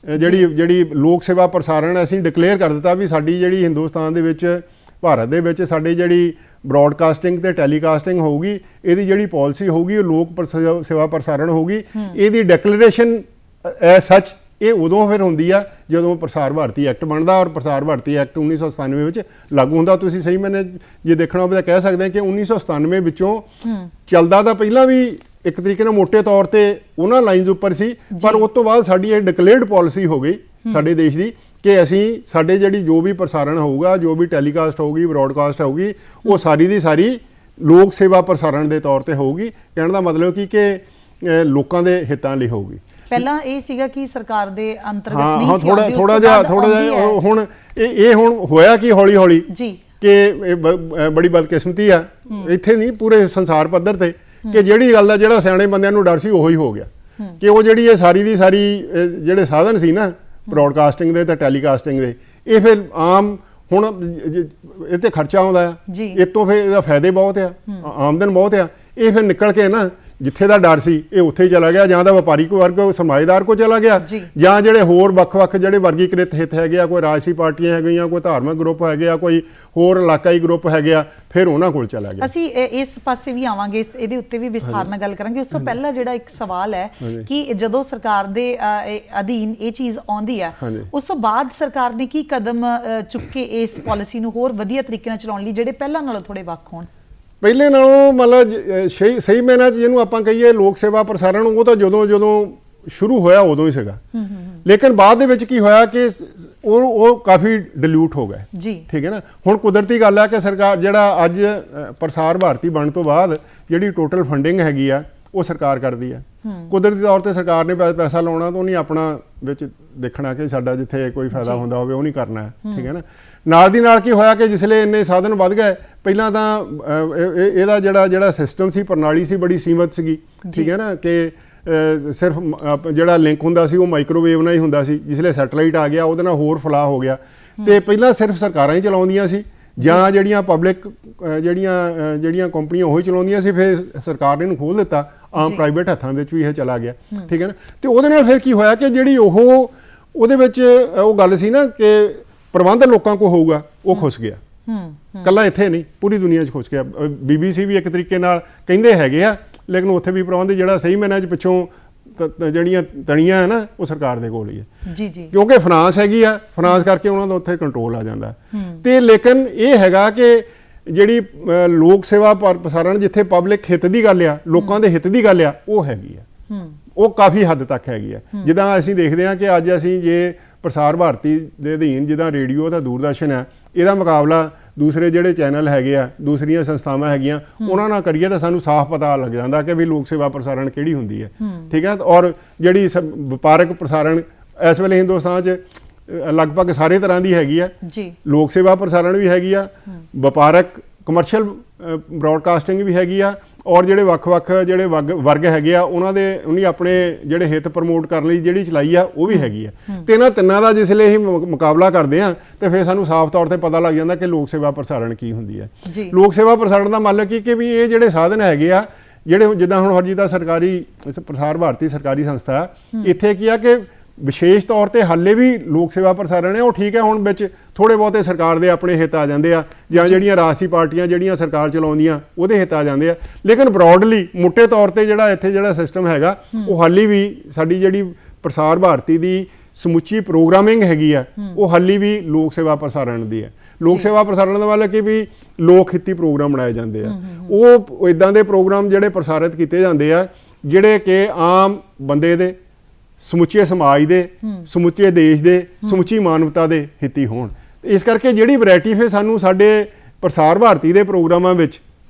ਜਿਹੜੀ ਲੋਕ ਸੇਵਾ ਪ੍ਰਸਾਰਣ ਅਸੀਂ ਡਿਕਲੇਅਰ ਕਰ ਦਿੱਤਾ ਵੀ ਸਾਡੀ ਜਿਹੜੀ ਹਿੰਦੁਸਤਾਨ ਦੇ ਵਿੱਚ, ਭਾਰਤ ਦੇ ਵਿੱਚ ਸਾਡੀ ਜਿਹੜੀ ਬ੍ਰੌਡਕਾਸਟਿੰਗ ਤੇ ਟੈਲੀਕਾਸਟਿੰਗ ਹੋਊਗੀ, ਇਹਦੀ ਜਿਹੜੀ ਪਾਲਿਸੀ ਹੋਊਗੀ ਉਹ ਲੋਕ ਸੇਵਾ ਪ੍ਰਸਾਰਣ ਹੋਊਗੀ। ਇਹਦੀ ਡਿਕਲੇਰੇਸ਼ਨ ਐਜ਼ ਸੱਚ ਇਹ ਉਦੋਂ ਫਿਰ ਹੁੰਦੀ ਆ ਜਦੋਂ ਪ੍ਰਸਾਰ ਭਾਰਤੀ ਐਕਟ ਬਣਦਾ ਔਰ ਪ੍ਰਸਾਰ ਭਾਰਤੀ ਐਕਟ 1997 ਵਿੱਚ ਲਾਗੂ ਹੁੰਦਾ। ਤੁਸੀਂ ਸਹੀ ਮੈਨੇ ਜੇ ਦੇਖਣਾ ਹੋਵੇ ਤਾਂ ਕਹਿ ਸਕਦੇ ਹਾਂ ਕਿ 1997 ਵਿੱਚੋਂ ਚੱਲਦਾ ਤਾਂ ਪਹਿਲਾਂ ਵੀ ਇੱਕ ਤਰੀਕੇ ਨਾਲ ਮੋਟੇ ਤੌਰ ਤੇ ਉਹਨਾਂ ਲਾਈਨਸ ਉੱਪਰ ਸੀ, ਪਰ ਉਸ ਤੋਂ ਬਾਅਦ ਸਾਡੀ ਇਹ ਡਿਕਲੇਅਰਡ ਪਾਲਿਸੀ ਹੋ ਗਈ ਸਾਡੇ ਦੇਸ਼ ਦੀ ਕਿ ਅਸੀਂ ਸਾਡੇ ਜਿਹੜੀ ਜੋ ਵੀ ਪ੍ਰਸਾਰਣ ਹੋਊਗਾ, ਜੋ ਵੀ ਟੈਲੀਕਾਸਟ ਹੋਊਗੀ, ਬ੍ਰੌਡਕਾਸਟ ਹੋਊਗੀ, ਉਹ ਸਾਰੀ ਦੀ ਸਾਰੀ ਲੋਕ ਸੇਵਾ ਪ੍ਰਸਾਰਣ ਦੇ ਤੌਰ ਤੇ ਹੋਊਗੀ। ਕਹਿਣ ਦਾ ਮਤਲਬ ਕਿ ਲੋਕਾਂ ਦੇ ਹਿੱਤਾਂ ਲਈ ਹੋਊਗੀ। ਪਹਿਲਾਂ ਇਹ ਸੀਗਾ ਕਿ ਸਰਕਾਰ ਦੇ ਅੰਤਰਗਤ ਨਹੀਂ ਸੀ, ਥੋੜਾ ਜਿਹਾ ਹੁਣ ਇਹ ਹੁਣ ਹੋਇਆ ਕਿ ਹੌਲੀ ਜੀ ਕਿ ਬੜੀ ਬਦਕਿਸਮਤੀ ਆ ਇੱਥੇ ਨਹੀਂ ਪੂਰੇ ਸੰਸਾਰ ਪੱਧਰ ਤੇ ਕਿ ਜਿਹੜੀ ਗੱਲ ਦਾ ਜਿਹੜਾ ਸਿਆਣੇ ਬੰਦਿਆਂ ਨੂੰ ਡਰ ਸੀ ਉਹੀ ਹੋ ਗਿਆ ਕਿ ਉਹ ਜਿਹੜੀ ਇਹ ਸਾਰੀ ਦੀ ਸਾਰੀ ਜਿਹੜੇ ਸਾਧਨ ਸੀ ਨਾ ਬ੍ਰੌਡਕਾਸਟਿੰਗ ਦੇ ਤੇ ਟੈਲੀਕਾਸਟਿੰਗ ਦੇ, ਇਹ ਫਿਰ ਆਮ ਹੁਣ ਇਹ ਤੇ ਖਰਚਾ ਆਉਂਦਾ ਆ, ਇਹ ਤੋਂ ਫਿਰ ਇਹਦਾ ਫਾਇਦੇ ਬਹੁਤ ਆ, ਆਮਦਨ ਬਹੁਤ ਆ, ਇਹ ਫਿਰ ਨਿਕਲ ਕੇ ਨਾ ਜਿੱਥੇ ਦਾ ਡਰ ਸੀ ਇਹ ਉੱਥੇ ਹੀ ਚਲਾ ਗਿਆ, ਜਾਂ ਤਾਂ ਵਪਾਰਿਕ ਵਰਗ ਸਮਾਜਦਾਰ ਕੋ ਚਲਾ ਗਿਆ, ਜਾਂ ਜਿਹੜੇ ਹੋਰ ਵੱਖ-ਵੱਖ ਜਿਹੜੇ ਵਰਗੀਕ੍ਰਿਤ ਹਿੱਤ ਹੈਗੇ ਆ, ਕੋਈ ਰਾਜਸੀ ਪਾਰਟੀਆਂ ਹੈਗੀਆਂ, ਕੋਈ ਧਾਰਮਿਕ ਗਰੁੱਪ ਹੈਗੇ ਆ, ਕੋਈ ਹੋਰ ਇਲਾਕਾਈ ਗਰੁੱਪ ਹੈਗੇ ਆ, ਫਿਰ ਉਹਨਾਂ ਕੋਲ ਚਲਾ ਗਿਆ। ਅਸੀਂ ਇਸ ਪਾਸੇ ਵੀ ਆਵਾਂਗੇ, ਇਹਦੇ ਉੱਤੇ ਵੀ ਵਿਸਥਾਰ ਨਾਲ ਗੱਲ ਕਰਾਂਗੇ। ਉਸ ਤੋਂ ਪਹਿਲਾਂ ਜਿਹੜਾ ਇੱਕ ਸਵਾਲ ਹੈ ਕਿ ਜਦੋਂ ਸਰਕਾਰ ਦੇ ਅਧੀਨ ਇਹ ਚੀਜ਼ ਆਉਂਦੀ ਹੈ, ਉਸ ਤੋਂ ਬਾਅਦ ਸਰਕਾਰ ਨੇ ਕੀ ਕਦਮ ਚੁੱਕੇ ਇਸ ਪਾਲਿਸੀ ਨੂੰ ਹੋਰ ਵਧੀਆ ਤਰੀਕੇ ਨਾਲ ਚਲਾਉਣ ਲਈ ਜਿਹੜੇ ਪਹਿਲਾਂ ਨਾਲੋਂ ਥੋੜੇ ਵੱਖ ਹੋਣ? ਪਹਿਲੇ ਨਾਲੋਂ ਮਤਲਬ ਸਹੀ ਮਾਇਨੇ 'ਚ ਜਿਹਨੂੰ ਆਪਾਂ ਕਹੀਏ ਲੋਕ ਸੇਵਾ ਪ੍ਰਸਾਰਣ, ਉਹ ਤਾਂ ਜਦੋਂ ਸ਼ੁਰੂ ਹੋਇਆ ਉਦੋਂ ਹੀ ਸੀਗਾ, ਲੇਕਿਨ ਬਾਅਦ ਦੇ ਵਿੱਚ ਕੀ ਹੋਇਆ ਕਿ ਉਹ ਕਾਫੀ ਡਿਲੂਟ ਹੋ ਗਏ ਜੀ, ਠੀਕ ਹੈ ਨਾ। ਹੁਣ ਕੁਦਰਤੀ ਗੱਲ ਹੈ ਕਿ ਸਰਕਾਰ ਜਿਹੜਾ ਅੱਜ ਪ੍ਰਸਾਰ ਭਾਰਤੀ ਬਣਨ ਤੋਂ ਬਾਅਦ ਜਿਹੜੀ ਟੋਟਲ ਫੰਡਿੰਗ ਹੈਗੀ ਆ ਉਹ ਸਰਕਾਰ ਕਰਦੀ ਹੈ। ਕੁਦਰਤੀ ਤੌਰ ਤੇ ਸਰਕਾਰ ਨੇ ਪੈਸਾ ਲਾਉਣਾ ਤਾਂ ਉਹਨੇ ਆਪਣਾ ਵਿੱਚ ਦੇਖਣਾ ਕਿ ਸਾਡਾ ਜਿੱਥੇ ਕੋਈ ਫਾਇਦਾ ਹੁੰਦਾ ਹੋਵੇ ਉਹ ਨਹੀਂ ਕਰਨਾ ਹੈ, ਠੀਕ ਹੈ ਨਾ। ਨਾਲ ਦੀ ਨਾਲ ਕੀ ਹੋਇਆ ਕਿ ਜਿਸਲੇ ਇੰਨੇ ਸਾਧਨ ਵੱਧ ਗਏ, ਪਹਿਲਾਂ ਤਾਂ ਇਹਦਾ ਜਿਹੜਾ ਸਿਸਟਮ ਸੀ, ਪ੍ਰਣਾਲੀ ਸੀ, ਬੜੀ ਸੀਮਤ ਸੀਗੀ, ਠੀਕ ਹੈ ਨਾ, ਕਿ ਸਿਰਫ ਜਿਹੜਾ ਲਿੰਕ ਹੁੰਦਾ ਸੀ ਉਹ ਮਾਈਕ੍ਰੋਵੇਵ ਨਾਲ ਹੀ ਹੁੰਦਾ ਸੀ। ਜਿਸਲੇ ਸੈਟਲਾਈਟ ਆ ਗਿਆ ਉਹਦੇ ਨਾਲ ਹੋਰ ਫੈਲਾਅ ਹੋ ਗਿਆ। ਤੇ ਪਹਿਲਾਂ ਸਿਰਫ ਸਰਕਾਰਾਂ ਹੀ ਚਲਾਉਂਦੀਆਂ ਸੀ ਜਾਂ ਜਿਹੜੀਆਂ ਪਬਲਿਕ ਜਿਹੜੀਆਂ ਕੰਪਨੀਆਂ ਉਹ ਹੀ ਚਲਾਉਂਦੀਆਂ ਸੀ। ਫਿਰ ਸਰਕਾਰ ਨੇ ਇਹਨੂੰ ਖੋਲ੍ਹ ਦਿੱਤਾ, ਆਮ ਪ੍ਰਾਈਵੇਟ ਹੱਥਾਂ ਵਿੱਚ ਵੀ ਇਹ ਚਲਾ ਗਿਆ, ਠੀਕ ਹੈ ਨਾ। ਤੇ ਉਹਦੇ ਨਾਲ ਫਿਰ ਕੀ ਹੋਇਆ ਕਿ ਜਿਹੜੀ ਉਹਦੇ ਵਿੱਚ ਉਹ ਗੱਲ ਸੀ ਨਾ ਕਿ ਪ੍ਰਬੰਧ ਲੋਕਾਂ ਕੋਲ ਹੋਊਗਾ, ਉਹ ਖੁੱਸ ਗਿਆ। ਕੱਲਾ ਇੱਥੇ ਨਹੀਂ, ਪੂਰੀ ਦੁਨੀਆ 'ਚ ਖੁੱਸ ਗਿਆ। BBC ਵੀ ਇੱਕ ਤਰੀਕੇ ਨਾਲ ਕਹਿੰਦੇ ਹੈਗੇ ਆ, ਲੇਕਿਨ ਉੱਥੇ ਵੀ ਪ੍ਰਬੰਧ ਜਿਹੜਾ ਸਹੀ ਮੈਨਾਂ 'ਚ ਪਿੱਛੋਂ ਜਿਹੜੀਆਂ ਤਣੀਆਂ ਹੈ ਨਾ ਉਹ ਸਰਕਾਰ ਦੇ ਕੋਲ ਹੀ ਹੈ ਜੀ, ਕਿਉਂਕਿ ਫਰਾਂਸ ਹੈਗੀ ਆ, ਫਰਾਂਸ ਕਰਕੇ ਉਹਨਾਂ ਦਾ ਉੱਥੇ ਕੰਟਰੋਲ ਆ ਜਾਂਦਾ। ਤੇ ਲੇਕਿਨ ਇਹ ਹੈਗਾ ਕਿ ਜਿਹੜੀ ਲੋਕ ਸੇਵਾ ਪ੍ਰਸਾਰਣ, ਜਿੱਥੇ ਪਬਲਿਕ ਹਿੱਤ ਦੀ ਗੱਲ ਆ, ਲੋਕਾਂ ਦੇ ਹਿੱਤ ਦੀ ਗੱਲ ਆ, ਉਹ ਹੈਗੀ ਆ, ਉਹ ਕਾਫੀ ਹੱਦ ਤੱਕ ਹੈਗੀ ਆ। ਜਿੱਦਾਂ ਅਸੀਂ ਦੇਖਦੇ ਹਾਂ ਕਿ ਅੱਜ ਅਸੀਂ ਜੇ ਪ੍ਰਸਾਰ ਭਾਰਤੀ ਦੇ ਅਧੀਨ ਜਿੱਦਾਂ ਰੇਡੀਓ ਦਾ ਦੂਰਦਰਸ਼ਨ ਹੈ, ਇਹਦਾ ਮੁਕਾਬਲਾ ਦੂਸਰੇ ਜਿਹੜੇ ਚੈਨਲ ਹੈਗੇ ਆ, ਦੂਸਰੀਆਂ ਸੰਸਥਾਵਾਂ ਹੈਗੀਆਂ, ਉਹਨਾਂ ਨਾਲ ਕਰੀਏ ਤਾਂ ਸਾਨੂੰ ਸਾਫ਼ ਪਤਾ ਲੱਗ ਜਾਂਦਾ ਕਿ ਵੀ ਲੋਕ ਸੇਵਾ ਪ੍ਰਸਾਰਣ ਕਿਹੜੀ ਹੁੰਦੀ ਹੈ, ਠੀਕ ਹੈ। ਔਰ ਜਿਹੜੀ ਵਪਾਰਕ ਪ੍ਰਸਾਰਣ ਇਸ ਵੇਲੇ ਹਿੰਦੁਸਤਾਨ 'ਚ ਲਗਭਗ ਸਾਰੇ ਤਰ੍ਹਾਂ ਦੀ ਹੈਗੀ ਆ ਜੀ। ਲੋਕ ਸੇਵਾ ਪ੍ਰਸਾਰਣ ਵੀ ਹੈਗੀ ਆ, ਵਪਾਰਕ ਕਮਰਸ਼ੀਅਲ ਬ੍ਰੌਡਕਾਸਟਿੰਗ ਵੀ ਹੈਗੀ ਆ, ਔਰ ਜਿਹੜੇ ਵੱਖ-ਵੱਖ ਜਿਹੜੇ ਵਰਗ ਹੈਗੇ ਆ ਉਹਨੇ ਆਪਣੇ ਜਿਹੜੇ ਹਿੱਤ ਪ੍ਰਮੋਟ ਕਰਨ ਲਈ ਜਿਹੜੀ ਚਲਾਈ ਆ ਉਹ ਵੀ ਹੈਗੀ ਆ। ਤੇ ਇਹਨਾਂ ਤਿੰਨਾਂ ਦਾ ਜਿਸ ਲਈ ਅਸੀਂ ਮੁਕਾਬਲਾ ਕਰਦੇ ਆ ਤੇ ਫਿਰ ਸਾਨੂੰ ਸਾਫ਼ ਤੌਰ ਤੇ ਪਤਾ ਲੱਗ ਜਾਂਦਾ ਕਿ ਲੋਕ ਸੇਵਾ ਪ੍ਰਸਾਰਣ ਕੀ ਹੁੰਦੀ ਹੈ। ਲੋਕ ਸੇਵਾ ਪ੍ਰਸਾਰਣ ਦਾ ਮਤਲਬ ਕੀ ਕਿ ਵੀ ਇਹ ਜਿਹੜੇ ਸਾਧਨ ਹੈਗੇ ਆ, ਜਿਹੜੇ ਜਿੱਦਾਂ ਹੁਣ ਹਰਜੀਤ ਦਾ ਸਰਕਾਰੀ ਪ੍ਰਸਾਰ ਭਾਰਤੀ ਸਰਕਾਰੀ ਸੰਸਥਾ, ਇੱਥੇ ਕੀ ਆ ਕਿ ਵਿਸ਼ੇਸ਼ ਤੌਰ ਤੇ ਹਾਲੇ ਵੀ ਲੋਕ ਸੇਵਾ ਪ੍ਰਸਾਰਣ ਹੈ ਉਹ ਠੀਕ ਹੈ। ਹੁਣ ਵਿੱਚ ਥੋੜ੍ਹੇ ਬਹੁਤੇ ਸਰਕਾਰ ਦੇ ਆਪਣੇ ਹਿੱਤ ਆ ਜਾਂਦੇ ਆ, ਜਾਂ ਜਿਹੜੀਆਂ ਰਾਜਸੀ ਪਾਰਟੀਆਂ ਜਿਹੜੀਆਂ ਸਰਕਾਰ ਚਲਾਉਂਦੀਆਂ ਉਹਦੇ ਹਿੱਤ ਆ ਜਾਂਦੇ ਆ। ਲੇਕਿਨ ਬਰੋਡਲੀ ਮੋਟੇ ਤੌਰ ਤੇ ਇੱਥੇ ਜਿਹੜਾ ਸਿਸਟਮ ਹੈਗਾ, ਉਹ ਹਾਲੀ ਵੀ ਸਾਡੀ ਜਿਹੜੀ ਪ੍ਰਸਾਰ ਭਾਰਤੀ ਦੀ ਸਮੁੱਚੀ ਪ੍ਰੋਗਰਾਮਿੰਗ ਹੈਗੀ ਆ, ਉਹ ਹਾਲੀ ਵੀ ਲੋਕ ਸੇਵਾ ਪ੍ਰਸਾਰਣ ਦੀ ਹੈ। ਲੋਕ ਸੇਵਾ ਪ੍ਰਸਾਰਣ ਦਾ ਮਤਲਬ ਕਿ ਵੀ ਲੋਕ ਹਿੱਤੀ ਪ੍ਰੋਗਰਾਮ ਬਣਾਏ ਜਾਂਦੇ ਆ। ਉਹ ਇਦਾਂ ਦੇ ਪ੍ਰੋਗਰਾਮ ਜਿਹੜੇ ਪ੍ਰਸਾਰਿਤ ਕੀਤੇ ਜਾਂਦੇ ਆ ਜਿਹੜੇ ਕਿ ਆਮ ਬੰਦੇ ਦੇ, ਸਮੁੱਚੇ ਸਮਾਜ ਦੇ, ਸਮੁੱਚੇ ਦੇਸ਼ ਦੇ, ਸਮੁੱਚੀ ਮਾਨਵਤਾ ਦੇ ਹਿੱਤੀ ਹੋਣ। ਇਸ ਕਰਕੇ ਜਿਹੜੀ ਵੈਰਾਈਟੀ ਫਿਰ ਸਾਨੂੰ ਸਾਡੇ ਪ੍ਰਸਾਰ ਭਾਰਤੀ ਦੇ ਪ੍ਰੋਗਰਾਮਾਂ ਵਿੱਚ,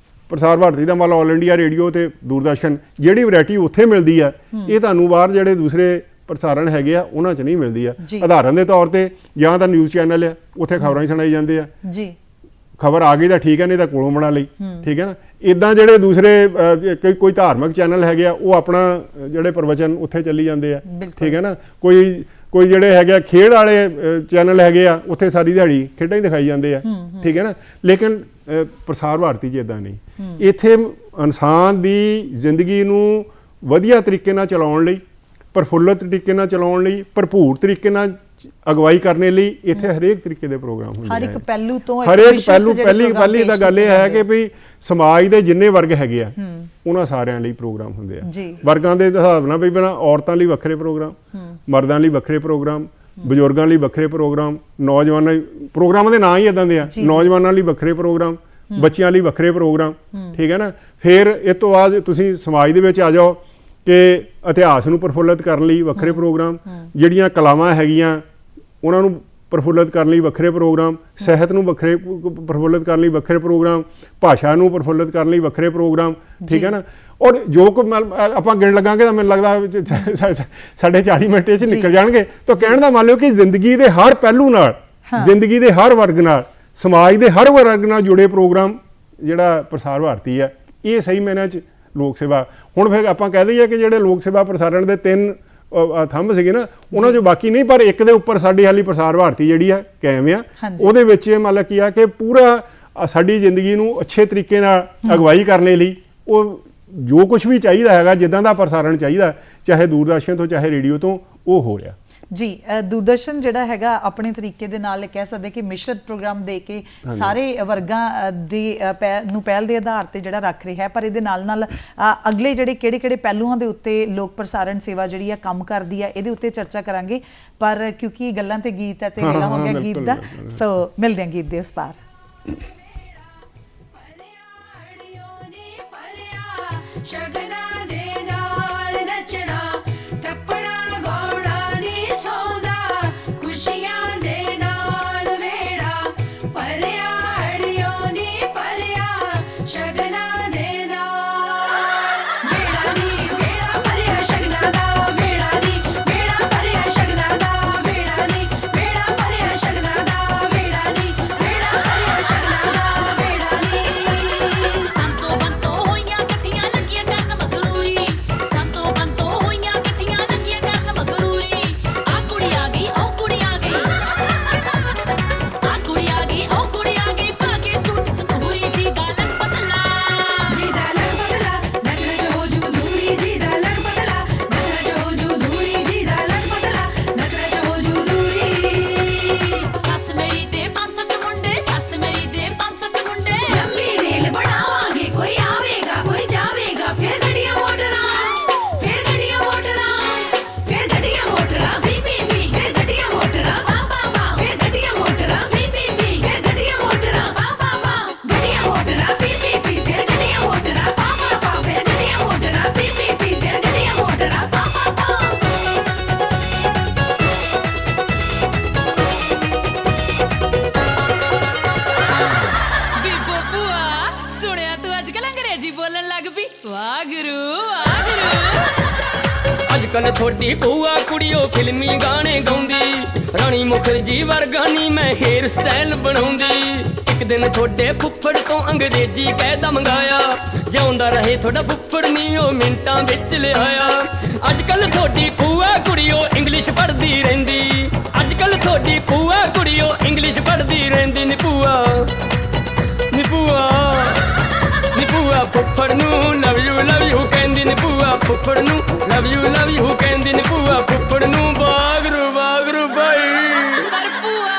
ਪ੍ਰਸਾਰ ਭਾਰਤੀ ਦਾ ਮਤਲਬ ਆਲ ਇੰਡੀਆ ਰੇਡੀਓ ਤੇ ਦੂਰਦਰਸ਼ਨ, ਜਿਹੜੀ ਵੈਰਾਈਟੀ ਉੱਥੇ ਮਿਲਦੀ ਆ, ਇਹ ਤੁਹਾਨੂੰ ਬਾਹਰ ਜਿਹੜੇ ਦੂਸਰੇ ਪ੍ਰਸਾਰਣ ਹੈਗੇ ਆ ਉਹਨਾਂ 'ਚ ਨਹੀਂ ਮਿਲਦੀ ਆ। ਉਦਾਹਰਨ ਦੇ ਤੌਰ ਤੇ ਜਾਂ ਤਾਂ ਨਿਊਜ਼ ਚੈਨਲ ਆ, ਉੱਥੇ ਖਬਰਾਂ ਹੀ ਸੁਣਾਈ ਜਾਂਦੇ ਆ, ਖਬਰ ਆ ਗਈ ਤਾਂ ਠੀਕ ਹੈ, ਨਹੀਂ ਤਾਂ ਕੋਲੋਂ ਬਣਾ ਲਈ, ਠੀਕ ਹੈ ਨਾ। ਇੱਦਾਂ ਜਿਹੜੇ ਦੂਸਰੇ ਕੋਈ ਧਾਰਮਿਕ ਚੈਨਲ ਹੈਗੇ ਆ, ਉਹ ਆਪਣਾ ਜਿਹੜੇ ਪ੍ਰਵਚਨ ਉੱਥੇ ਚੱਲੀ ਜਾਂਦੇ ਆ, ਠੀਕ ਹੈ ਨਾ। ਕੋਈ ਜਿਹੜੇ ਹੈਗੇ ਆ ਖੇਡ ਵਾਲੇ ਚੈਨਲ ਹੈਗੇ ਆ, ਉੱਥੇ ਸਾਰੀ ਦਿਹਾੜੀ ਖੇਡਾਂ ਹੀ ਦਿਖਾਈ ਜਾਂਦੇ ਆ, ਠੀਕ ਹੈ ਨਾ। ਲੇਕਿਨ ਪ੍ਰਸਾਰ ਭਾਰਤੀ 'ਚ ਇੱਦਾਂ ਨਹੀਂ। ਇੱਥੇ ਇਨਸਾਨ ਦੀ ਜ਼ਿੰਦਗੀ ਨੂੰ ਵਧੀਆ ਤਰੀਕੇ ਨਾਲ ਚਲਾਉਣ ਲਈ, ਪ੍ਰਫੁੱਲਤ ਤਰੀਕੇ ਨਾਲ ਚਲਾਉਣ ਲਈ, ਭਰਪੂਰ ਤਰੀਕੇ ਨਾਲ ਅਗਵਾਈ ਕਰਨ ਲਈ ਇੱਥੇ ਹਰੇਕ ਤਰੀਕੇ ਦੇ ਪ੍ਰੋਗਰਾਮ ਹੁੰਦੇ ਆ। ਹਰ ਇੱਕ ਪਹਿਲੂ ਤੋਂ ਪਹਿਲੀ ਤਾਂ ਗੱਲ ਇਹ ਹੈ ਕਿ ਵੀ ਸਮਾਜ ਦੇ ਜਿੰਨੇ ਵਰਗ ਹੈਗੇ ਆ ਉਹਨਾਂ ਸਾਰਿਆਂ ਲਈ ਪ੍ਰੋਗਰਾਮ ਹੁੰਦੇ ਆ। ਵਰਗਾਂ ਦੇ ਹਿਸਾਬ ਨਾਲ ਵੀ ਪਹਿਲਾਂ ਔਰਤਾਂ ਲਈ ਵੱਖਰੇ ਪ੍ਰੋਗਰਾਮ, ਮਰਦਾਂ ਲਈ ਵੱਖਰੇ ਪ੍ਰੋਗਰਾਮ, ਬਜ਼ੁਰਗਾਂ ਲਈ ਵੱਖਰੇ ਪ੍ਰੋਗਰਾਮ, ਨੌਜਵਾਨਾਂ ਲਈ, ਪ੍ਰੋਗਰਾਮਾਂ ਦੇ ਨਾਂ ਹੀ ਇਦਾਂ ਦੇ ਆ, ਨੌਜਵਾਨਾਂ ਲਈ ਵੱਖਰੇ ਪ੍ਰੋਗਰਾਮ, ਬੱਚਿਆਂ ਲਈ ਵੱਖਰੇ ਪ੍ਰੋਗਰਾਮ, ਠੀਕ ਹੈ ਨਾ। ਫਿਰ ਇਸ ਤੋਂ ਬਾਅਦ ਤੁਸੀਂ ਸਮਾਜ ਦੇ ਵਿੱਚ ਆ ਜਾਓ ਕਿ ਇਤਿਹਾਸ ਨੂੰ ਪ੍ਰਫੁੱਲਤ ਕਰਨ ਲਈ ਵੱਖਰੇ ਪ੍ਰੋਗਰਾਮ, ਜਿਹੜੀਆਂ ਕਲਾਵਾਂ ਹੈਗੀਆਂ ਉਹਨਾਂ ਨੂੰ ਪ੍ਰਫੁੱਲਤ ਕਰਨ ਲਈ ਵੱਖਰੇ ਪ੍ਰੋਗਰਾਮ, ਸਿਹਤ ਨੂੰ ਵੱਖਰੇ ਪ੍ਰਫੁੱਲਤ ਕਰਨ ਲਈ ਵੱਖਰੇ ਪ੍ਰੋਗਰਾਮ, ਭਾਸ਼ਾ ਨੂੰ ਪ੍ਰਫੁੱਲਤ ਕਰਨ ਲਈ ਵੱਖਰੇ ਪ੍ਰੋਗਰਾਮ, ਠੀਕ ਹੈ ਨਾ। ਔਰ ਜੋ ਆਪਾਂ ਗਿਣ ਲੱਗਾਂਗੇ ਤਾਂ ਮੈਨੂੰ ਲੱਗਦਾ ਸਾਡੇ 40 ਮਿੰਟ 'ਚ ਨਿਕਲ ਜਾਣਗੇ। ਤਾਂ ਕਹਿਣ ਦਾ ਮੰਨ ਲਓ ਕਿ ਜ਼ਿੰਦਗੀ ਦੇ ਹਰ ਪਹਿਲੂ ਨਾਲ, ਜ਼ਿੰਦਗੀ ਦੇ ਹਰ ਵਰਗ ਨਾਲ, ਸਮਾਜ ਦੇ ਹਰ ਵਰਗ ਨਾਲ ਜੁੜੇ ਪ੍ਰੋਗਰਾਮ ਜਿਹੜਾ ਪ੍ਰਸਾਰ ਭਾਰਤੀ ਹੈ, ਇਹ ਸਹੀ ਮਾਇਨਿਆਂ 'ਚ ਲੋਕ ਸੇਵਾ। ਹੁਣ ਫਿਰ ਆਪਾਂ ਕਹਿ ਦਈਏ ਕਿ ਜਿਹੜੇ ਲੋਕ ਸੇਵਾ ਪ੍ਰਸਾਰਣ ਦੇ 3 ਥੰਮ ਸੀਗੇ ਨਾ, ਉਹਨਾਂ 'ਚੋਂ ਬਾਕੀ ਨਹੀਂ, ਪਰ ਇੱਕ ਦੇ ਉੱਪਰ ਸਾਡੀ ਹਾਲੀ ਪ੍ਰਸਾਰ ਭਾਰਤੀ ਜਿਹੜੀ ਆ ਕਾਇਮ ਆ। ਉਹਦੇ ਵਿੱਚ ਇਹ ਮਤਲਬ ਕੀ ਆ ਕਿ ਪੂਰਾ ਸਾਡੀ ਜ਼ਿੰਦਗੀ ਨੂੰ ਅੱਛੇ ਤਰੀਕੇ ਨਾਲ ਅਗਵਾਈ ਕਰਨ ਲਈ ਉਹ ਜੋ ਕੁਝ ਵੀ ਚਾਹੀਦਾ ਹੈਗਾ, ਜਿੱਦਾਂ ਦਾ ਪ੍ਰਸਾਰਣ ਚਾਹੀਦਾ, ਚਾਹੇ ਦੂਰਦਰਸ਼ਨ ਤੋਂ ਚਾਹੇ ਰੇਡੀਓ ਤੋਂ, ਉਹ ਹੋ ਰਿਹਾ ਜੀ। ਦੂਰਦਰਸ਼ਨ ਜਿਹੜਾ ਹੈਗਾ ਆਪਣੇ ਤਰੀਕੇ ਦੇ ਨਾਲ ਕਹਿ ਸਕਦੇ ਕਿ ਮਿਸ਼ਰਤ ਪ੍ਰੋਗਰਾਮ ਦੇ ਕੇ ਸਾਰੇ ਵਰਗਾਂ ਦੀ ਨੂੰ ਪਹਿਲ ਦੇ ਆਧਾਰ ਤੇ ਜਿਹੜਾ ਰੱਖ ਰਿਹਾ ਹੈ। ਪਰ ਇਹਦੇ ਨਾਲ ਨਾਲ ਅਗਲੇ ਜਿਹੜੇ ਕਿਹੜੇ ਪਹਿਲੂਆਂ ਦੇ ਉੱਤੇ ਲੋਕ ਪ੍ਰਸਾਰਣ ਸੇਵਾ ਜਿਹੜੀ ਆ ਕੰਮ ਕਰਦੀ ਆ, ਇਹਦੇ ਉੱਤੇ ਚਰਚਾ ਕਰਾਂਗੇ। ਪਰ ਕਿਉਂਕਿ ਗੱਲਾਂ ਤੇ ਗੀਤ ਹੈ ਤੇ ਵੇਲਾ ਹੋ ਗਿਆ ਗੀਤ ਦਾ, ਸੋ ਮਿਲਦੇ ਹਾਂ ਗੀਤ ਦੇ ਉਸ ਪਾਰ। ਸ਼ਗਨਾਂ ਦੇ ਨਾਲ ਨੱਚਣਾ, ਟੱਪਣਾ, ਗਾਉਣਾ ਨੀ ਸੌਂਦਾ, ਖੁਸ਼ੀਆਂ ਦੇ ਨਾਲ ਵੇੜਾ ਭਰਿਆ, ਅੜਿਓ ਨੀ ਭਰਿਆ, ਸ਼ਗਨਾਂ ਦੇ ਨਾਲ ਵੇੜਾ ਨੀ ਅੱਜ ਕੱਲ ਥੋੜੀ ਭੂਆ ਕੁੜੀਓ ਫਿਲਮੀ ਗਾਣੇ ਗਾਉਂਦੀ, ਰਾਣੀ ਮੁਖਰਜੀ ਵਰਗਾ ਨੀ ਮੈਂ ਹੇਅਰ ਸਟਾਈਲ ਬਣਾਉਂਦੀ। ਇੱਕ ਦਿਨ ਥੋੜੇ ਫੁੱਫੜ ਤੋਂ ਅੰਗਰੇਜ਼ੀ ਕਾਇਦਾ ਮੰਗਾਇਆ, ਜਿਉਂਦਾ ਰਹੇ ਤੁਹਾਡਾ ਫੁੱਫੜ ਨੀ ਉਹ ਮਿੰਟਾਂ ਵਿੱਚ ਲਿਆਇਆ। ਅੱਜ ਕੱਲ ਥੋੜੀ ਭੂਆ ਕੁੜੀਓ ਇੰਗਲਿਸ਼ ਪੜ੍ਹਦੀ ਰਹਿੰਦੀ, ਅੱਜ ਕੱਲ ਥੋੜੀ ਭੂਆ ਕੁੜੀਓ ਇੰਗਲਿਸ਼ ਪੜ੍ਹਦੀ ਰਹਿੰਦੀ। ਨੀ ਭੂਆ ਨੀ ਭੂਆ ਨੀ ਭੂਆ ਫੁੱਫੜ ਨੂੰ ਲਵ ਯੂ ਕਹਿੰਦੀ। ਨੀ ਭੂਆ ਫੁੱਫੜ ਨੂੰ ਲਵ ਯੂ ਕਹਿੰਦੀ। ਨੀ ਭੂਆ ਫੁੱਫੜ ਨੂੰ ਬਾਗਰੂ ਬਾਈ। ਪਰ ਭੂਆ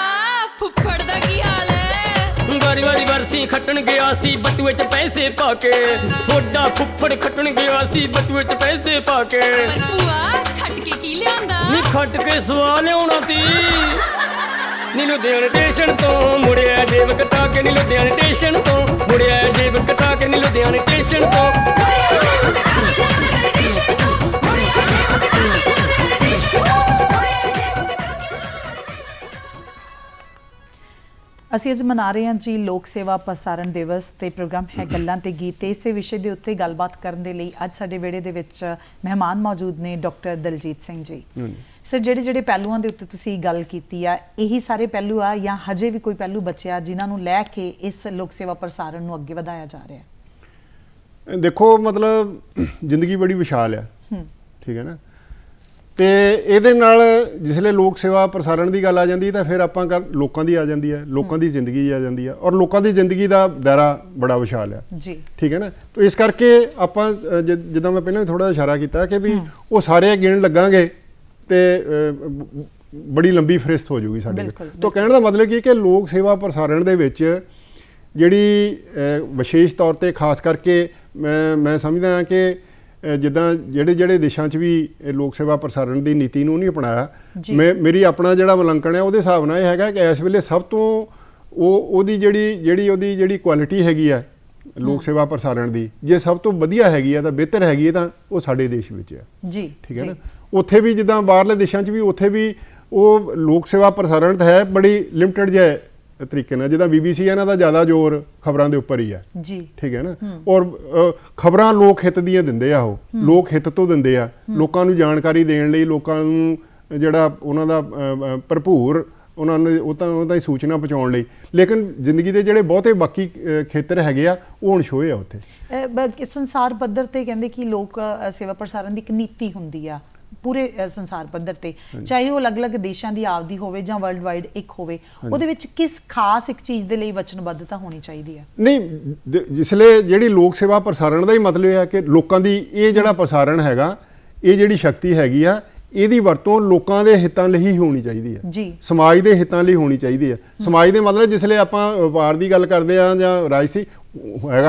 ਫੁੱਫੜ ਦਾ ਕੀ ਹਾਲ ਹੈ? ਵਾਰੀ ਵਰਸੀ ਖੱਟਣ ਗਿਆ ਸੀ ਬਟੂਏ 'ਚ ਪੈਸੇ ਪਾ ਕੇ, ਥੋੜਾ ਫੁੱਫੜ ਖੱਟਣ ਗਿਆ ਸੀ ਬਟੂਏ 'ਚ ਪੈਸੇ ਪਾ ਕੇ। ਪਰ ਭੂਆ ਖੱਟ ਕੇ ਕੀ ਲਿਆਂਦਾ? ਨੀ ਖੱਟ ਕੇ ਸਵਾ ਲਿਆਉਣਾ ਤੀ। ਨੀ ਲੁਧਿਆਣੇ ਸਟੇਸ਼ਨ ਤੋਂ ਮੁੜਿਆ ਜੇਬ ਕਟਾ ਕੇ, ਨੀ ਲੁਧਿਆਣੇ ਸਟੇਸ਼ਨ ਤੋਂ ਮੁੜਿਆ ਜੇਬ ਕਟਾ ਕੇ, ਨੀ ਲੁਧਿਆਣੇ ਸਟੇਸ਼ਨ ਤੋਂ। ਅਸੀਂ ਅੱਜ ਮਨਾ ਰਹੇ ਹਾਂ ਜੀ ਲੋਕ ਸੇਵਾ ਪ੍ਰਸਾਰਣ ਦਿਵਸ ਤੇ ਪ੍ਰੋਗਰਾਮ ਹੈ ਗੱਲਾਂ ਤੇ ਗੀਤ ਤੇ ਇਸੇ ਵਿਸ਼ੇ ਦੇ ਉੱਤੇ ਗੱਲਬਾਤ ਕਰਨ ਦੇ ਲਈ ਅੱਜ ਸਾਡੇ ਵਿਹੜੇ ਦੇ ਵਿੱਚ ਮਹਿਮਾਨ ਮੌਜੂਦ ਨੇ ਡਾਕਟਰ ਦਲਜੀਤ ਸਿੰਘ ਜੀ। ਸਰ ਜਿਹੜੇ ਪਹਿਲੂਆਂ ਦੇ ਉੱਤੇ ਤੁਸੀਂ ਗੱਲ ਕੀਤੀ ਆ ਇਹੀ ਸਾਰੇ ਪਹਿਲੂ ਆ ਜਾਂ ਹਜੇ ਵੀ ਕੋਈ ਪਹਿਲੂ ਬਚਿਆ ਜਿਨ੍ਹਾਂ ਨੂੰ ਲੈ ਕੇ ਇਸ ਲੋਕ ਸੇਵਾ ਪ੍ਰਸਾਰਣ ਨੂੰ ਅੱਗੇ ਵਧਾਇਆ ਜਾ ਰਿਹਾ ਹੈ? ਦੇਖੋ ਮਤਲਬ ਜ਼ਿੰਦਗੀ ਬੜੀ ਵਿਸ਼ਾਲ ਆ, ਠੀਕ ਹੈ ਨਾ, ਤੇ ਇਹਦੇ ਨਾਲ ਜਿਸਲੇ ਲੋਕ ਸੇਵਾ ਪ੍ਰਸਾਰਣ ਦੀ ਗੱਲ ਆ ਜਾਂਦੀ ਤਾਂ ਫਿਰ ਆਪਾਂ ਲੋਕਾਂ ਦੀ ਆ ਜਾਂਦੀ ਹੈ, ਲੋਕਾਂ ਦੀ ਜ਼ਿੰਦਗੀ ਆ ਜਾਂਦੀ ਹੈ, ਔਰ ਲੋਕਾਂ ਦੀ ਜ਼ਿੰਦਗੀ ਦਾ ਦਾਇਰਾ ਬੜਾ ਵਿਸ਼ਾਲ ਆ ਜੀ, ਠੀਕ ਹੈ ਨਾ। ਤਾਂ ਇਸ ਕਰਕੇ ਆਪਾਂ ਜਿੱਦਾਂ ਮੈਂ ਪਹਿਲਾਂ ਵੀ ਥੋੜਾ ਇਸ਼ਾਰਾ ਕੀਤਾ ਕਿ ਵੀ ਉਹ ਸਾਰੇ ਗਿਣ ਲੱਗਾਂਗੇ ਤੇ ਬੜੀ ਲੰਬੀ ਫਰਿਸਤ ਹੋ ਜਾਊਗੀ ਸਾਡੇ ਕੋਲ। ਤਾਂ ਕਹਿਣ ਦਾ ਮਤਲਬ ਕੀ ਕਿ ਲੋਕ ਸੇਵਾ ਪ੍ਰਸਾਰਣ ਦੇ ਵਿੱਚ ਜਿਹੜੀ ਵਿਸ਼ੇਸ਼ ਤੌਰ ਤੇ ਖਾਸ ਕਰਕੇ ਮੈਂ ਸਮਝਦਾ ਹਾਂ ਕਿ ਜਿੱਦਾਂ ਜਿਹੜੇ ਦੇਸ਼ਾਂ 'ਚ ਵੀ ਲੋਕ ਸੇਵਾ ਪ੍ਰਸਾਰਣ ਦੀ ਨੀਤੀ ਨੂੰ ਨਹੀਂ ਅਪਣਾਇਆ, ਮੇਰੀ ਆਪਣਾ ਜਿਹੜਾ ਮੁਲਾਂਕਣ ਹੈ ਉਹਦੇ ਹਿਸਾਬ ਨਾਲ ਇਹ ਹੈਗਾ ਕਿ ਇਸ ਵੇਲੇ ਸਭ ਤੋਂ ਉਹਦੀ ਜਿਹੜੀ ਕੁਆਲਿਟੀ ਹੈਗੀ ਆ ਲੋਕ ਸੇਵਾ ਪ੍ਰਸਾਰਣ ਦੀ, ਜੇ ਸਭ ਤੋਂ ਵਧੀਆ ਹੈਗੀ ਆ ਤਾਂ ਬਿਹਤਰ ਹੈਗੀ ਹੈ ਤਾਂ ਉਹ ਸਾਡੇ ਦੇਸ਼ ਵਿੱਚ ਹੈ ਜੀ, ਠੀਕ ਹੈ ਨਾ। ਉੱਥੇ ਵੀ ਜਿੱਦਾਂ ਬਾਹਰਲੇ ਦੇਸ਼ਾਂ 'ਚ ਵੀ ਉੱਥੇ ਵੀ ਉਹ ਲੋਕ ਸੇਵਾ ਪ੍ਰਸਾਰਣ ਤਾਂ ਹੈ ਬੜੀ ਲਿਮਟਿਡ ਜਿਹੇ ਤਰੀਕੇ ਨਾਲ, ਜਿੱਦਾਂ BBC ਇਹਨਾਂ ਦਾ ਜ਼ਿਆਦਾ ਜ਼ੋਰ ਖਬਰਾਂ ਦੇ ਉੱਪਰ ਹੀ ਹੈ ਜੀ, ਠੀਕ ਹੈ ਨਾ। ਔਰ ਖਬਰਾਂ ਲੋਕ ਹਿੱਤ ਦੀਆਂ ਦਿੰਦੇ ਆ, ਉਹ ਲੋਕ ਹਿੱਤ ਤੋਂ ਦਿੰਦੇ ਆ, ਲੋਕਾਂ ਨੂੰ ਜਾਣਕਾਰੀ ਦੇਣ ਲਈ, ਲੋਕਾਂ ਨੂੰ ਜਿਹੜਾ ਉਹਨਾਂ ਦਾ ਭਰਪੂਰ ਉਹਨਾਂ ਦੀ ਸੂਚਨਾ ਪਹੁੰਚਾਉਣ ਲਈ। ਲੇਕਿਨ ਜ਼ਿੰਦਗੀ ਦੇ ਜਿਹੜੇ ਬਹੁਤੇ ਬਾਕੀ ਖੇਤਰ ਹੈਗੇ ਆ ਉਹ ਅਣਛੋਏ ਆ ਉੱਥੇ। ਸੰਸਾਰ ਪੱਧਰ ਤੇ ਕਹਿੰਦੇ ਕਿ ਲੋਕ ਸੇਵਾ ਪ੍ਰਸਾਰਣ ਦੀ ਇੱਕ ਨੀਤੀ ਹੁੰਦੀ ਆ ਪੂਰੇ ਸੰਸਾਰ ਪੱਧਰ ਤੇ, ਚਾਹੇ ਉਹ ਅਲੱਗ-ਅਲੱਗ ਦੇਸ਼ਾਂ ਦੀ ਆਪਦੀ ਹੋਵੇ ਜਾਂ ਵਰਲਡ ਵਾਈਡ ਇੱਕ ਹੋਵੇ, ਉਹਦੇ ਵਿੱਚ ਕਿਸ ਖਾਸ ਇੱਕ ਚੀਜ਼ ਦੇ ਲਈ ਵਚਨਬੱਧਤਾ ਹੋਣੀ ਚਾਹੀਦੀ ਹੈ? ਨਹੀਂ, ਜਿਸਲੇ ਜਿਹੜੀ ਲੋਕ ਸੇਵਾ ਪ੍ਰਸਾਰਣ ਦਾ ਹੀ ਮਤਲਬ ਹੈ ਕਿ ਲੋਕਾਂ ਦੀ ਇਹ ਜਿਹੜਾ ਪ੍ਰਸਾਰਣ ਹੈਗਾ, ਇਹ ਜਿਹੜੀ ਸ਼ਕਤੀ ਹੈਗੀ ਆ, ਇਹਦੀ ਵਰਤੋਂ ਲੋਕਾਂ ਦੇ ਹਿੱਤਾਂ ਲਈ ਹੀ ਹੋਣੀ ਚਾਹੀਦੀ ਹੈ ਜੀ, ਸਮਾਜ ਦੇ ਹਿੱਤਾਂ ਲਈ ਹੋਣੀ ਚਾਹੀਦੀ ਹੈ। ਸਮਾਜ ਦੇ ਮਤਲਬ ਜਿਸਲੇ ਆਪਾਂ ਵਪਾਰ ਦੀ ਗੱਲ ਕਰਦੇ ਆ ਜਾਂ ਰਾਜਸੀ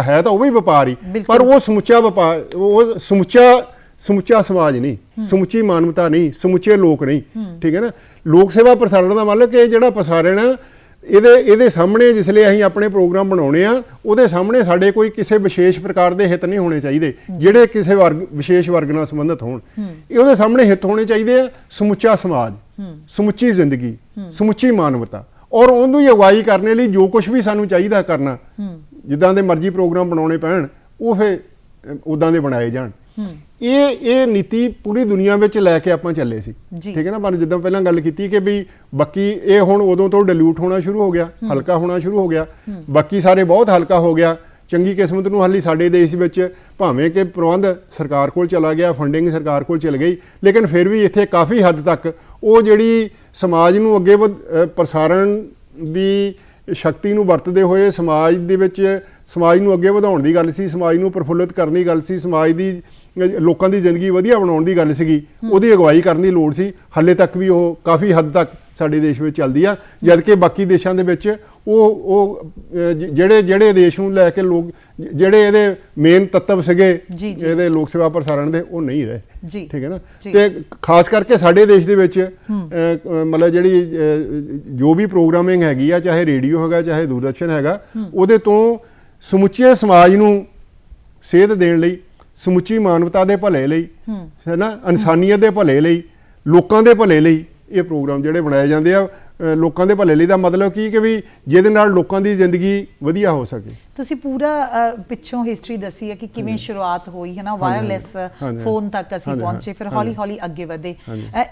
ਹੈ ਤਾਂ ਉਹ ਵੀ ਵਪਾਰ ਹੀ, ਪਰ ਉਹ ਸਮੁੱਚਾ ਵਪਾਰ, ਉਹ ਸਮੁੱਚਾ ਸਮਾਜ ਨਹੀਂ, ਸਮੁੱਚੀ ਮਾਨਵਤਾ ਨਹੀਂ, ਸਮੁੱਚੇ ਲੋਕ ਨਹੀਂ, ਠੀਕ ਹੈ ਨਾ। ਲੋਕ ਸੇਵਾ ਪ੍ਰਸਾਰਣ ਦਾ ਮਤਲਬ ਕਿ ਜਿਹੜਾ ਪ੍ਰਸਾਰਣ ਆ ਇਹਦੇ ਸਾਹਮਣੇ ਜਿਸਲੇ ਅਸੀਂ ਆਪਣੇ ਪ੍ਰੋਗਰਾਮ ਬਣਾਉਣੇ ਆ, ਉਹਦੇ ਸਾਹਮਣੇ ਸਾਡੇ ਕੋਈ ਕਿਸੇ ਵਿਸ਼ੇਸ਼ ਪ੍ਰਕਾਰ ਦੇ ਹਿੱਤ ਨਹੀਂ ਹੋਣੇ ਚਾਹੀਦੇ ਜਿਹੜੇ ਕਿਸੇ ਵਿਸ਼ੇਸ਼ ਵਰਗ ਨਾਲ ਸੰਬੰਧਿਤ ਹੋਣ। ਉਹਦੇ ਸਾਹਮਣੇ ਹਿੱਤ ਹੋਣੇ ਚਾਹੀਦੇ ਆ ਸਮੁੱਚਾ ਸਮਾਜ, ਸਮੁੱਚੀ ਜ਼ਿੰਦਗੀ, ਸਮੁੱਚੀ ਮਾਨਵਤਾ, ਔਰ ਉਹਨੂੰ ਅਗਵਾਈ ਕਰਨ ਲਈ ਜੋ ਕੁਝ ਵੀ ਸਾਨੂੰ ਚਾਹੀਦਾ ਕਰਨਾ, ਜਿੱਦਾਂ ਦੇ ਮਰਜ਼ੀ ਪ੍ਰੋਗਰਾਮ ਬਣਾਉਣੇ ਪੈਣ ਉਹ ਫਿਰ ਉਦਾਂ ਦੇ ਬਣਾਏ ਜਾਣ। ਇਹ ਨੀਤੀ ਪੂਰੀ ਦੁਨੀਆ ਵਿੱਚ ਲੈ ਕੇ ਆਪਾਂ ਚੱਲੇ ਸੀ, ਠੀਕ ਹੈ ਨਾ। ਪਰ ਜਿੱਦਾਂ ਪਹਿਲਾਂ ਗੱਲ ਕੀਤੀ ਕਿ ਵੀ ਬਾਕੀ ਇਹ ਹੁਣ ਉਦੋਂ ਤੋਂ ਡਿਲੂਟ ਹੋਣਾ ਸ਼ੁਰੂ ਹੋ ਗਿਆ, ਹਲਕਾ ਹੋਣਾ ਸ਼ੁਰੂ ਹੋ ਗਿਆ, ਬਾਕੀ ਸਾਰੇ ਬਹੁਤ ਹਲਕਾ ਹੋ ਗਿਆ। ਚੰਗੀ ਕਿਸਮਤ ਨੂੰ ਹਾਲੀ ਸਾਡੇ ਦੇਸ਼ ਵਿੱਚ ਭਾਵੇਂ ਕਿ ਪ੍ਰਬੰਧ ਸਰਕਾਰ ਕੋਲ ਚਲਾ ਗਿਆ, ਫੰਡਿੰਗ ਸਰਕਾਰ ਕੋਲ ਚਲ ਗਈ, ਲੇਕਿਨ ਫਿਰ ਵੀ ਇੱਥੇ ਕਾਫੀ ਹੱਦ ਤੱਕ ਉਹ ਜਿਹੜੀ ਸਮਾਜ ਨੂੰ ਅੱਗੇ ਪ੍ਰਸਾਰਣ ਦੀ ਸ਼ਕਤੀ ਨੂੰ ਵਰਤਦੇ ਹੋਏ ਸਮਾਜ ਦੇ ਵਿੱਚ ਸਮਾਜ ਨੂੰ ਅੱਗੇ ਵਧਾਉਣ ਦੀ ਗੱਲ ਸੀ, ਸਮਾਜ ਨੂੰ ਪ੍ਰਫੁੱਲਿਤ ਕਰਨ ਦੀ ਗੱਲ ਸੀ, ਸਮਾਜ ਦੀ ਲੋਕਾਂ ਦੀ ਜ਼ਿੰਦਗੀ ਵਧੀਆ ਬਣਾਉਣ ਦੀ ਗੱਲ ਸੀਗੀ, ਉਹਦੀ ਅਗਵਾਈ ਕਰਨ ਦੀ ਲੋੜ ਸੀ। ਹਾਲੇ ਤੱਕ ਵੀ ਉਹ ਕਾਫੀ ਹੱਦ ਤੱਕ ਸਾਡੇ ਦੇਸ਼ ਵਿੱਚ ਚੱਲਦੀ ਆ, ਜਦ ਕਿ ਬਾਕੀ ਦੇਸ਼ਾਂ ਦੇ ਵਿੱਚ ਉਹ ਜਿਹੜੇ ਦੇਸ਼ ਨੂੰ ਲੈ ਕੇ ਲੋਕ ਜਿਹੜੇ ਇਹਦੇ ਮੇਨ ਤੱਤਵ ਸੀਗੇ ਇਹਦੇ ਲੋਕ ਸੇਵਾ ਪ੍ਰਸਾਰਣ ਦੇ, ਉਹ ਨਹੀਂ ਰਹੇ, ਠੀਕ ਹੈ ਨਾ। ਤੇ ਖਾਸ ਕਰਕੇ ਸਾਡੇ ਦੇਸ਼ ਦੇ ਵਿੱਚ ਮਤਲਬ ਜਿਹੜੀ ਜੋ ਵੀ ਪ੍ਰੋਗਰਾਮਿੰਗ ਹੈਗੀ ਆ, ਚਾਹੇ ਰੇਡੀਓ ਹੈਗਾ, ਚਾਹੇ ਦੂਰਦਰਸ਼ਨ ਹੈਗਾ, ਉਹਦੇ ਤੋਂ ਸਮੁੱਚੇ ਸਮਾਜ ਨੂੰ ਸੇਧ ਦੇਣ ਲਈ, ਸਮੁੱਚੀ ਮਾਨਵਤਾ ਦੇ ਭਲੇ ਲਈ, ਹੈ ਨਾ, ਇਨਸਾਨੀਅਤ ਦੇ ਭਲੇ ਲਈ, ਲੋਕਾਂ ਦੇ ਭਲੇ ਲਈ ਇਹ ਪ੍ਰੋਗਰਾਮ ਜਿਹੜੇ ਬਣਾਏ ਜਾਂਦੇ ਆ। ਲੋਕਾਂ ਦੇ ਭਲੇ ਲਈ ਦਾ ਮਤਲਬ ਕੀ ਕਿ ਵੀ ਜਿਹਦੇ ਨਾਲ ਲੋਕਾਂ ਦੀ ਜ਼ਿੰਦਗੀ ਵਧੀਆ ਹੋ ਸਕੇ। ਤੁਸੀਂ ਪੂਰਾ ਪਿੱਛੋਂ ਹਿਸਟਰੀ ਦੱਸੀ ਹੈ ਕਿ ਕਿਵੇਂ ਸ਼ੁਰੂਆਤ ਹੋਈ ਹੈ ਨਾ, ਵਾਇਰਲੈਸ ਫੋਨ ਤੱਕ ਅਸੀਂ ਪਹੁੰਚੇ, ਫਿਰ ਹੌਲੀ ਹੌਲੀ ਅੱਗੇ ਵਧੇ।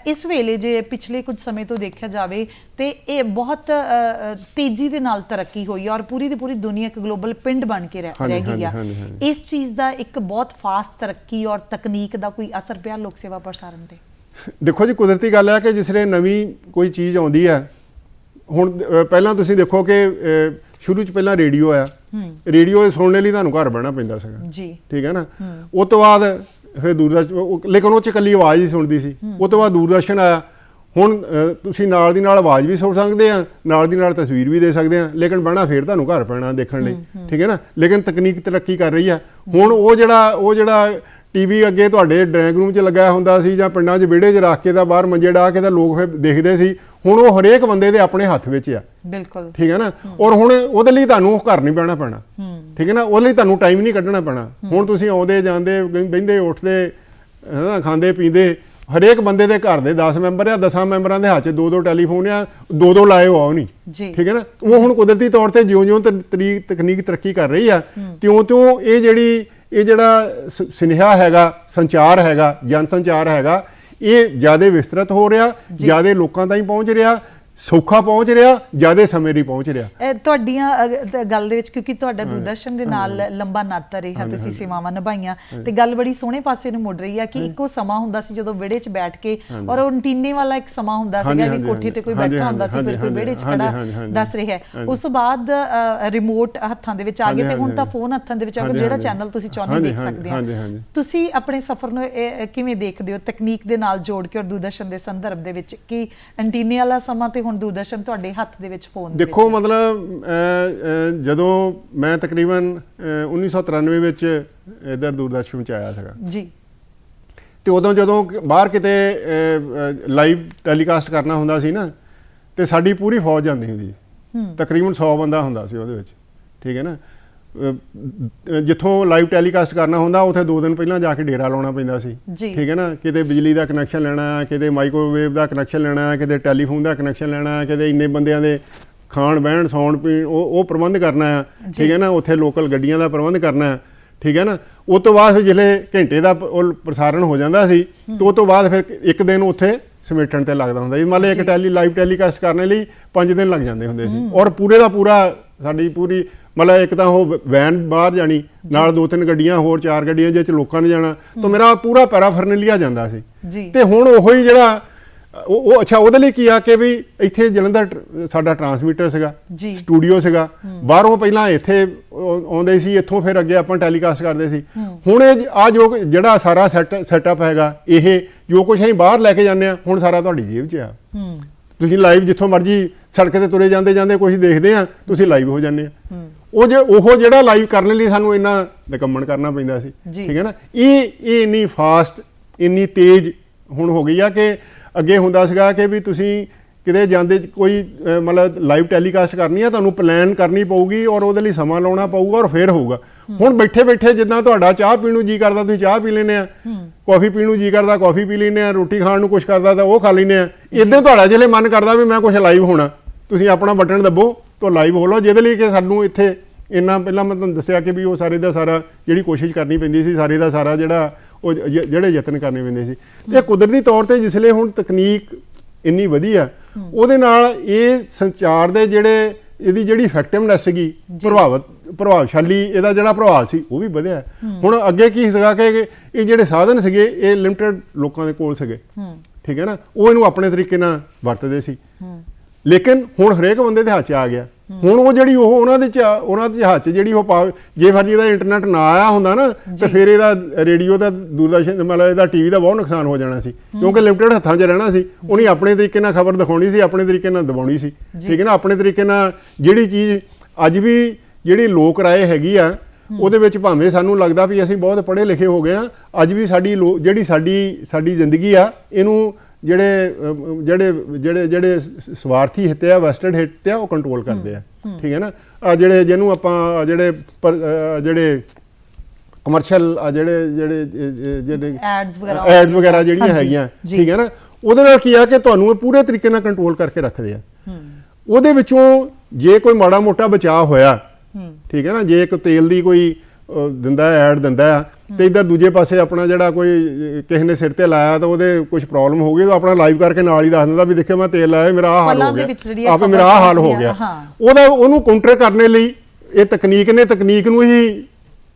ਇਸ ਵੇਲੇ ਜੇ ਪਿਛਲੇ ਕੁਝ ਸਮੇਂ ਤੋਂ ਦੇਖਿਆ ਜਾਵੇ ਤੇ ਇਹ ਬਹੁਤ ਤੇਜ਼ੀ ਦੇ ਨਾਲ ਤਰੱਕੀ ਹੋਈ ਹੈ ਔਰ ਪੂਰੀ ਦੀ ਪੂਰੀ ਦੁਨੀਆ ਇੱਕ ਗਲੋਬਲ ਪਿੰਡ ਬਣ ਕੇ ਰਹਿ ਗਈ ਆ। ਇਸ ਚੀਜ਼ ਦਾ ਇੱਕ ਬਹੁਤ ਫਾਸਟ ਤਰੱਕੀ ਔਰ ਤਕਨੀਕ ਦਾ ਕੋਈ ਅਸਰ ਪਿਆ ਲੋਕ ਸੇਵਾ ਪ੍ਰਸਾਰਣ ਤੇ? ਦੇਖੋ ਜੀ, ਕੁਦਰਤੀ ਗੱਲ ਹੈ ਕਿ ਜਿਸਲੇ ਨਵੀਂ ਕੋਈ ਚੀਜ਼ ਆਉਂਦੀ ਹੈ, ਹੁਣ ਪਹਿਲਾਂ ਤੁਸੀਂ ਦੇਖੋ ਕਿ ਸ਼ੁਰੂ 'ਚ ਪਹਿਲਾਂ ਰੇਡੀਓ ਆਇਆ, ਰੇਡੀਓ ਸੁਣਨ ਲਈ ਤੁਹਾਨੂੰ ਘਰ ਬਹਿਣਾ ਪੈਂਦਾ ਸੀਗਾ ਜੀ, ਠੀਕ ਹੈ ਨਾ। ਉਹ ਤੋਂ ਬਾਅਦ ਫਿਰ ਦੂਰਦਰਸ਼ਨ, ਲੇਕਿਨ ਉਹ 'ਚ ਇਕੱਲੀ ਆਵਾਜ਼ ਹੀ ਸੁਣਦੀ ਸੀ। ਉਹ ਤੋਂ ਬਾਅਦ ਦੂਰਦਰਸ਼ਨ ਆਇਆ। ਹੁਣ ਤੁਸੀਂ ਨਾਲ ਦੀ ਨਾਲ ਆਵਾਜ਼ ਵੀ ਸੁਣ ਸਕਦੇ ਆ, ਨਾਲ ਦੀ ਨਾਲ ਤਸਵੀਰ ਵੀ ਦੇ ਸਕਦੇ ਆ, ਲੇਕਿਨ ਬਹਿਣਾ ਫਿਰ ਤੁਹਾਨੂੰ ਘਰ ਪੈਣਾ ਦੇਖਣ ਲਈ, ਠੀਕ ਹੈ ਨਾ। ਲੇਕਿਨ ਤਕਨੀਕ ਤਰੱਕੀ ਕਰ ਰਹੀ ਆ। ਹੁਣ ਉਹ ਜਿਹੜਾ ਟੀਵੀ ਅੱਗੇ ਤੁਹਾਡੇ ਡਰਾਇੰਗ ਰੂਮ 'ਚ ਲੱਗਾ ਹੁੰਦਾ ਸੀ ਜਾਂ ਪਿੰਡਾਂ 'ਚ ਵਿਹੜੇ 'ਚ ਰੱਖ ਕੇ ਤਾਂ ਬਾਹਰ ਮੰਜੇ ਢਾ ਕੇ ਤਾਂ ਲੋਕ ਫਿਰ ਦੇਖਦੇ ਸੀ, ਹੁਣ ਉਹ ਹਰੇਕ ਬੰਦੇ ਦੇ ਆਪਣੇ ਹੱਥ ਵਿੱਚ ਆ। ਬਿਲਕੁਲ, ਠੀਕ ਹੈ ਨਾ। ਔਰ ਹੁਣ ਉਹਦੇ ਲਈ ਤੁਹਾਨੂੰ ਘਰ ਨਹੀਂ ਬਹਿਣਾ ਪੈਣਾ, ਠੀਕ ਹੈ ਨਾ। ਉਹਦੇ ਲਈ ਤੁਹਾਨੂੰ ਟਾਈਮ ਨਹੀਂ ਕੱਢਣਾ ਪੈਣਾ। ਹੁਣ ਤੁਸੀਂ ਆਉਂਦੇ ਜਾਂਦੇ, ਬਹਿੰਦੇ ਉੱਠਦੇ, ਹੈ ਨਾ, ਖਾਂਦੇ ਪੀਂਦੇ, ਹਰੇਕ ਬੰਦੇ ਦੇ ਘਰ ਦੇ 10 ਮੈਂਬਰ ਆ, 10 ਮੈਂਬਰਾਂ ਦੇ ਹੱਥ 'ਚ 2-2 ਟੈਲੀਫੋਨ ਆ, 2-2 ਲਾਏ ਹੋ ਆਓ ਨਹੀਂ, ਠੀਕ ਹੈ ਨਾ। ਉਹ ਹੁਣ ਕੁਦਰਤੀ ਤੌਰ ਤੇ ਜਿਉਂ-ਜਿਉਂ ਤਕਨੀਕ ਤਰੱਕੀ ਕਰ ਰਹੀ ਆ, ਤਿਉਂ-ਤਿਉਂ ਇਹ ਜਿਹੜਾ ਸੁਨੇਹਾ ਹੈਗਾ, ਸੰਚਾਰ ਹੈਗਾ, ਜਨ ਸੰਚਾਰ ਹੈਗਾ, ਇਹ ਜ਼ਿਆਦਾ ਵਿਸਤ੍ਰਿਤ ਹੋ ਰਿਹਾ, ਜ਼ਿਆਦਾ ਲੋਕਾਂ ਤਾਈਂ ਪਹੁੰਚ ਰਿਹਾ, ਸੌਖਾ ਪਹੁੰਚ ਰਿਹਾ, ਜ਼ਿਆਦਾ ਸਮੇਂ ਲਈ ਪਹੁੰਚ ਰਿਹਾ। ਤੁਹਾਡੀਆਂ ਗੱਲ ਦੇ ਵਿੱਚ, ਕਿਉਂਕਿ ਤੁਹਾਡਾ ਦੂਰਦਰਸ਼ਨ ਦੇ ਨਾਲ ਲੰਬਾ ਨਾਤਾ ਰਿਹਾ, ਤੁਸੀਂ ਸੇਵਾਵਾਂ ਨਿਭਾਈਆਂ, ਤੇ ਗੱਲ ਬੜੀ ਸੋਹਣੇ ਪਾਸੇ ਨੂੰ ਮੁੜ ਰਹੀ ਆ ਕਿ ਇੱਕੋ ਸਮਾਂ ਹੁੰਦਾ ਸੀ ਜਦੋਂ ਵਿਹੜੇ 'ਚ ਬੈਠ ਕੇ, ਔਰ ਉਹ ਐਂਟੀਨੇ ਵਾਲਾ ਇੱਕ ਸਮਾਂ ਹੁੰਦਾ ਸੀਗਾ ਵੀ ਕੋਠੇ ਤੇ ਕੋਈ ਬੈਠਾ ਹੁੰਦਾ ਸੀ, ਫਿਰ ਕੋਈ ਵਿਹੜੇ 'ਚ ਖੜਾ ਦੱਸ ਰਿਹਾ। ਉਸ ਤੋਂ ਬਾਅਦ ਰਿਮੋਟ ਹੱਥਾਂ ਦੇ ਵਿੱਚ ਆ ਗਏ ਤੇ ਹੁਣ ਤਾਂ ਫੋਨ ਹੱਥਾਂ ਦੇ ਵਿੱਚ ਆ ਕੇ ਜਿਹੜਾ ਚੈਨਲ ਤੁਸੀਂ ਚਾਹੁੰਦੇ ਦੇਖ ਸਕਦੇ ਆ। ਤੁਸੀਂ ਆਪਣੇ ਸਫ਼ਰ ਨੂੰ ਕਿਵੇਂ ਦੇਖਦੇ ਹੋ ਤਕਨੀਕ ਦੇ ਨਾਲ ਜੋੜ ਕੇ ਔਰ ਦੂਰਦਰਸ਼ਨ ਦੇ ਸੰਦਰਭ ਦੇ ਵਿੱਚ ਕਿ ਐਂਟੀਨੇ ਵਾਲਾ ਸਮਾਂ ਤੇ ਹੁਣ ਦੂਰਦਰਸ਼ਨ ਤੁਹਾਡੇ ਹੱਥ ਦੇ ਵਿੱਚ ਫੋਨ ਦੇ ਵਿੱਚ? ਦੇਖੋ, ਮਤਲਬ ਜਦੋਂ ਮੈਂ ਤਕਰੀਬਨ 1993 ਵਿੱਚ ਇੱਧਰ ਦੂਰਦਰਸ਼ਨ 'ਚ ਆਇਆ ਸੀਗਾ ਜੀ, ਤੇ ਉਦੋਂ ਜਦੋਂ ਬਾਹਰ ਕਿਤੇ ਲਾਈਵ ਟੈਲੀਕਾਸਟ ਕਰਨਾ ਹੁੰਦਾ ਸੀ ਨਾ, ਤੇ ਸਾਡੀ ਪੂਰੀ ਫੌਜ ਜਾਂਦੀ ਹੁੰਦੀ ਸੀ, ਤਕਰੀਬਨ 100 ਬੰਦਾ ਹੁੰਦਾ ਸੀ ਉਹਦੇ ਵਿੱਚ, ਠੀਕ ਹੈ ਨਾ। ਜਿੱਥੋਂ ਲਾਈਵ ਟੈਲੀਕਾਸਟ ਕਰਨਾ ਹੁੰਦਾ ਉੱਥੇ 2 ਦਿਨ ਪਹਿਲਾਂ ਜਾ ਕੇ ਡੇਰਾ ਲਾਉਣਾ ਪੈਂਦਾ ਸੀ, ਠੀਕ ਹੈ ਨਾ। ਕਿਤੇ ਬਿਜਲੀ ਦਾ ਕਨੈਕਸ਼ਨ ਲੈਣਾ, ਕਿਤੇ ਮਾਈਕ੍ਰੋਵੇਵ ਦਾ ਕਨੈਕਸ਼ਨ ਲੈਣਾ, ਕਿਤੇ ਟੈਲੀਫੋਨ ਦਾ ਕਨੈਕਸ਼ਨ ਲੈਣਾ, ਕਿਤੇ ਇੰਨੇ ਬੰਦਿਆਂ ਦੇ ਖਾਣ ਬਹਿਣ ਸੌਣ ਪੀਣ ਉਹ ਪ੍ਰਬੰਧ ਕਰਨਾ ਆ, ਠੀਕ ਹੈ ਨਾ। ਉੱਥੇ ਲੋਕਲ ਗੱਡੀਆਂ ਦਾ ਪ੍ਰਬੰਧ ਕਰਨਾ, ਠੀਕ ਹੈ ਨਾ। ਉਹ ਤੋਂ ਬਾਅਦ ਜਿਹੜੇ ਘੰਟੇ ਦਾ ਉਹ ਪ੍ਰਸਾਰਣ ਹੋ ਜਾਂਦਾ ਸੀ, ਤੇ ਉਹ ਤੋਂ ਬਾਅਦ ਫਿਰ ਇੱਕ ਦਿਨ ਉੱਥੇ ਸਮੇਟਣ ਤੇ ਲੱਗਦਾ ਹੁੰਦਾ ਸੀ। ਮੰਨ ਲਓ ਇੱਕ ਲਾਈਵ ਟੈਲੀਕਾਸਟ ਕਰਨ ਲਈ 5 ਦਿਨ ਲੱਗ ਜਾਂਦੇ ਹੁੰਦੇ ਸੀ, ਔਰ ਪੂਰੇ ਦਾ ਪੂਰਾ ਸਾਡੀ ਪੂਰੀ ਮਤਲਬ ਇੱਕ ਤਾਂ ਉਹ ਵੈਨ ਬਾਹਰ ਜਾਣੀ, ਨਾਲ 2-3 ਗੱਡੀਆਂ ਹੋਰ, 4 ਗੱਡੀਆਂ ਜਿਹਦੇ 'ਚ ਲੋਕਾਂ ਨੇ ਜਾਣਾ, ਤਾਂ ਮੇਰਾ ਪੂਰਾ ਪੈਰਾਫਰਨੇਲੀਆ ਜਾਂਦਾ ਸੀ। ਤੇ ਹੁਣ ਉਹੋ ਹੀ ਜਿਹੜਾ ਉਹ ਅੱਛਾ, ਉਹਦੇ ਲਈ ਕੀ ਆ ਕਿ ਵੀ ਇੱਥੇ ਜਲੰਧਰ ਸਾਡਾ ਟਰਾਂਸਮੀਟਰ ਸੀਗਾ, ਸਟੂਡੀਓ ਸੀਗਾ, ਬਾਹਰੋਂ ਪਹਿਲਾਂ ਇੱਥੇ ਆਉਂਦੇ ਸੀ, ਇੱਥੋਂ ਫਿਰ ਅੱਗੇ ਆਪਾਂ ਟੈਲੀਕਾਸਟ ਕਰਦੇ ਸੀ। ਹੁਣ ਇਹ ਜੋ ਜਿਹੜਾ ਸਾਰਾ ਸੈਟਅਪ ਹੈਗਾ, ਇਹ ਜੋ ਕੁਛ ਅਸੀਂ ਬਾਹਰ ਲੈ ਕੇ ਜਾਂਦੇ ਆ, ਹੁਣ ਸਾਰਾ ਤੁਹਾਡੀ ਜੇਬ 'ਚ ਆ। ਤੁਸੀਂ ਲਾਈਵ ਜਿੱਥੋਂ ਮਰਜ਼ੀ ਸੜਕ ਤੇ ਤੁਰੇ ਜਾਂਦੇ ਕੁਛ ਦੇਖਦੇ ਆ, ਤੁਸੀਂ ਲਾਈਵ ਹੋ ਜਾਂਦੇ ਆ। ਉਹ ਜਿਹੜਾ ਲਾਈਵ ਕਰਨ ਲਈ ਸਾਨੂੰ ਇੰਨਾ ਨਿਕੰਮਣ ਕਰਨਾ ਪੈਂਦਾ ਸੀ, ਠੀਕ ਹੈ ਨਾ। ਇਹ ਇੰਨੀ ਫਾਸਟ, ਇੰਨੀ ਤੇਜ਼ ਹੁਣ ਹੋ ਗਈ ਆ ਕਿ ਅੱਗੇ ਹੁੰਦਾ ਸੀਗਾ ਕਿ ਵੀ ਤੁਸੀਂ ਕਿਤੇ ਜਾਂਦੇ ਕੋਈ ਮਤਲਬ ਲਾਈਵ ਟੈਲੀਕਾਸਟ ਕਰਨੀ ਆ, ਤੁਹਾਨੂੰ ਪਲਾਨ ਕਰਨੀ ਪਊਗੀ ਔਰ ਉਹਦੇ ਲਈ ਸਮਾਂ ਲਾਉਣਾ ਪਊਗਾ ਔਰ ਫਿਰ ਹੋਊਗਾ। ਹੁਣ ਬੈਠੇ ਜਿੱਦਾਂ ਤੁਹਾਡਾ ਚਾਹ ਪੀਣ ਨੂੰ ਜੀ ਕਰਦਾ ਤੁਸੀਂ ਚਾਹ ਪੀ ਲੈਂਦੇ ਆ, ਕੌਫੀ ਪੀਣ ਨੂੰ ਜੀ ਕਰਦਾ ਕੌਫੀ ਪੀ ਲੈਂਦੇ ਆ, ਰੋਟੀ ਖਾਣ ਨੂੰ ਕੁਛ ਕਰਦਾ ਤਾਂ ਉਹ ਖਾ ਲੈਂਦੇ ਆ। ਇੱਦਾਂ ਤੁਹਾਡਾ ਜਿਹੜੇ ਮਨ ਕਰਦਾ ਵੀ ਮੈਂ ਕੁਛ ਲਾਈਵ ਹੋਣਾ, ਤੁਸੀਂ ਆਪਣਾ ਬਟਨ ਦੱਬੋ ਤਾਂ ਲਾਈਵ ਹੋ ਲਓ। ਜਿਹਦੇ ਲਈ ਕਿ ਸਾਨੂੰ ਇੱਥੇ ਇੰਨਾ ਪਹਿਲਾਂ ਮੈਂ ਤੁਹਾਨੂੰ ਦੱਸਿਆ ਕਿ ਵੀ ਉਹ ਸਾਰੇ ਦਾ ਸਾਰਾ ਜਿਹੜੀ ਕੋਸ਼ਿਸ਼ ਕਰਨੀ ਪੈਂਦੀ ਸੀ, ਸਾਰੇ ਦਾ ਸਾਰਾ ਜਿਹੜਾ ਉਹ ਜਿਹੜੇ ਯਤਨ ਕਰਨੇ ਪੈਂਦੇ ਸੀ। ਤੇ ਕੁਦਰਤੀ ਤੌਰ ਤੇ ਜਿਸਲੇ ਹੁਣ ਤਕਨੀਕ ਇੰਨੀ ਵਧੀਆ, ਉਹਦੇ ਨਾਲ ਇਹ ਸੰਚਾਰ ਦੇ ਇਹਦੀ ਜਿਹੜੀ ਇਫੈਕਟਿਵਨੈਸ ਸੀਗੀ, ਪ੍ਰਭਾਵਸ਼ਾਲੀ ਇਹਦਾ ਜਿਹੜਾ ਪ੍ਰਭਾਵ ਸੀ ਉਹ ਵੀ ਵਧਿਆ। ਹੁਣ ਅੱਗੇ ਕੀ ਸੀਗਾ ਕਿ ਇਹ ਜਿਹੜੇ ਸਾਧਨ ਸੀਗੇ ਇਹ ਲਿਮਟਿਡ ਲੋਕਾਂ ਦੇ ਕੋਲ ਸੀਗੇ, ਠੀਕ ਹੈ ਨਾ। ਉਹ ਇਹਨੂੰ ਆਪਣੇ ਤਰੀਕੇ ਨਾਲ ਵਰਤਦੇ ਸੀ, ਲੇਕਿਨ ਹੁਣ ਹਰੇਕ ਬੰਦੇ ਦੇ ਹੱਥ 'ਚ ਆ ਗਿਆ। ਹੁਣ ਉਹ ਜਿਹੜੀ ਉਹਨਾਂ ਦੇ ਹੱਥ 'ਚ ਜਿਹੜੀ ਉਹ ਜੇ ਫਰਜੀ ਦਾ ਇੰਟਰਨੈਟ ਨਾ ਆਇਆ ਹੁੰਦਾ ਨਾ, ਤੇ ਫਿਰ ਇਹਦਾ ਰੇਡੀਓ ਦਾ, ਦੂਰਦਰਸ਼ਨ ਮਤਲਬ ਇਹਦਾ ਟੀਵੀ ਦਾ ਬਹੁਤ ਨੁਕਸਾਨ ਹੋ ਜਾਣਾ ਸੀ, ਕਿਉਂਕਿ ਲਿਮਟਿਡ ਹੱਥਾਂ 'ਚ ਰਹਿਣਾ ਸੀ। ਉਹਨੇ ਆਪਣੇ ਤਰੀਕੇ ਨਾਲ ਖਬਰ ਦਿਖਾਉਣੀ ਸੀ, ਆਪਣੇ ਤਰੀਕੇ ਨਾਲ ਦਬਾਉਣੀ ਸੀ, ਠੀਕ ਹੈ ਨਾ। ਆਪਣੇ ਤਰੀਕੇ ਨਾਲ ਜਿਹੜੀ ਚੀਜ਼ ਅੱਜ ਵੀ ਜਿਹੜੀ ਲੋਕ ਰਾਏ ਹੈਗੀ ਆ, ਉਹਦੇ ਵਿੱਚ ਭਾਵੇਂ ਸਾਨੂੰ ਲੱਗਦਾ ਵੀ ਅਸੀਂ ਬਹੁਤ ਪੜ੍ਹੇ ਲਿਖੇ ਹੋ ਗਏ ਆ, ਅੱਜ ਵੀ ਜਿਹੜੀ ਸਾਡੀ ਜ਼ਿੰਦਗੀ ਆ, ਇਹਨੂੰ ਜਿਹੜੇ ਸਵਾਰਥੀ ਹਿੱਤ ਆ, ਵੈਸਟਡ ਹਿੱਤ ਆ, ਉਹ ਕੰਟਰੋਲ ਕਰਦੇ ਆ, ਠੀਕ ਹੈ ਨਾ। ਜਿਹਨੂੰ ਆਪਾਂ ਜਿਹੜੇ ਕਮਰਸ਼ੀਅਲ ਜਿਹੜੇ ਐਡਸ ਵਗੈਰਾ ਜਿਹੜੀਆਂ ਹੈਗੀਆਂ, ਠੀਕ ਹੈ ਨਾ, ਉਹਦੇ ਨਾਲ ਕੀ ਆ ਕਿ ਤੁਹਾਨੂੰ ਪੂਰੇ ਤਰੀਕੇ ਨਾਲ ਕੰਟਰੋਲ ਕਰਕੇ ਰੱਖਦੇ ਆ। ਉਹਦੇ ਵਿੱਚੋਂ ਜੇ ਕੋਈ ਮਾੜਾ ਮੋਟਾ ਬਚਾਅ ਹੋਇਆ, ਠੀਕ ਹੈ ਨਾ, ਜੇ ਇੱਕ ਤੇਲ ਦੀ ਕੋਈ ਦਿੰਦਾ ਐਡ ਦਿੰਦਾ ਆ ਤੇ ਇੱਧਰ ਦੂਜੇ ਪਾਸੇ ਆਪਣਾ ਜਿਹੜਾ ਕੋਈ ਕਿਸੇ ਨੇ ਸਿਰ ਤੇ ਲਾਇਆ ਤਾਂ ਉਹਦੇ ਕੁਝ ਪ੍ਰੋਬਲਮ ਹੋ ਗਈ ਤਾਂ ਆਪਣਾ ਲਾਈਵ ਕਰਕੇ ਨਾਲ ਹੀ ਦੱਸ ਦਿੰਦਾ ਵੀ ਦੇਖਿਓ ਮੈਂ ਤੇਲ ਲਾਇਆ, ਮੇਰਾ ਆਹ ਹਾਲ ਹੋ ਗਿਆ, ਆਪੇ ਮੇਰਾ ਆਹ ਹਾਲ ਹੋ ਗਿਆ। ਉਹਨੂੰ ਕਾਊਂਟਰ ਕਰਨ ਲਈ ਇਹ ਤਕਨੀਕ ਨੇ ਤਕਨੀਕ ਨੂੰ ਹੀ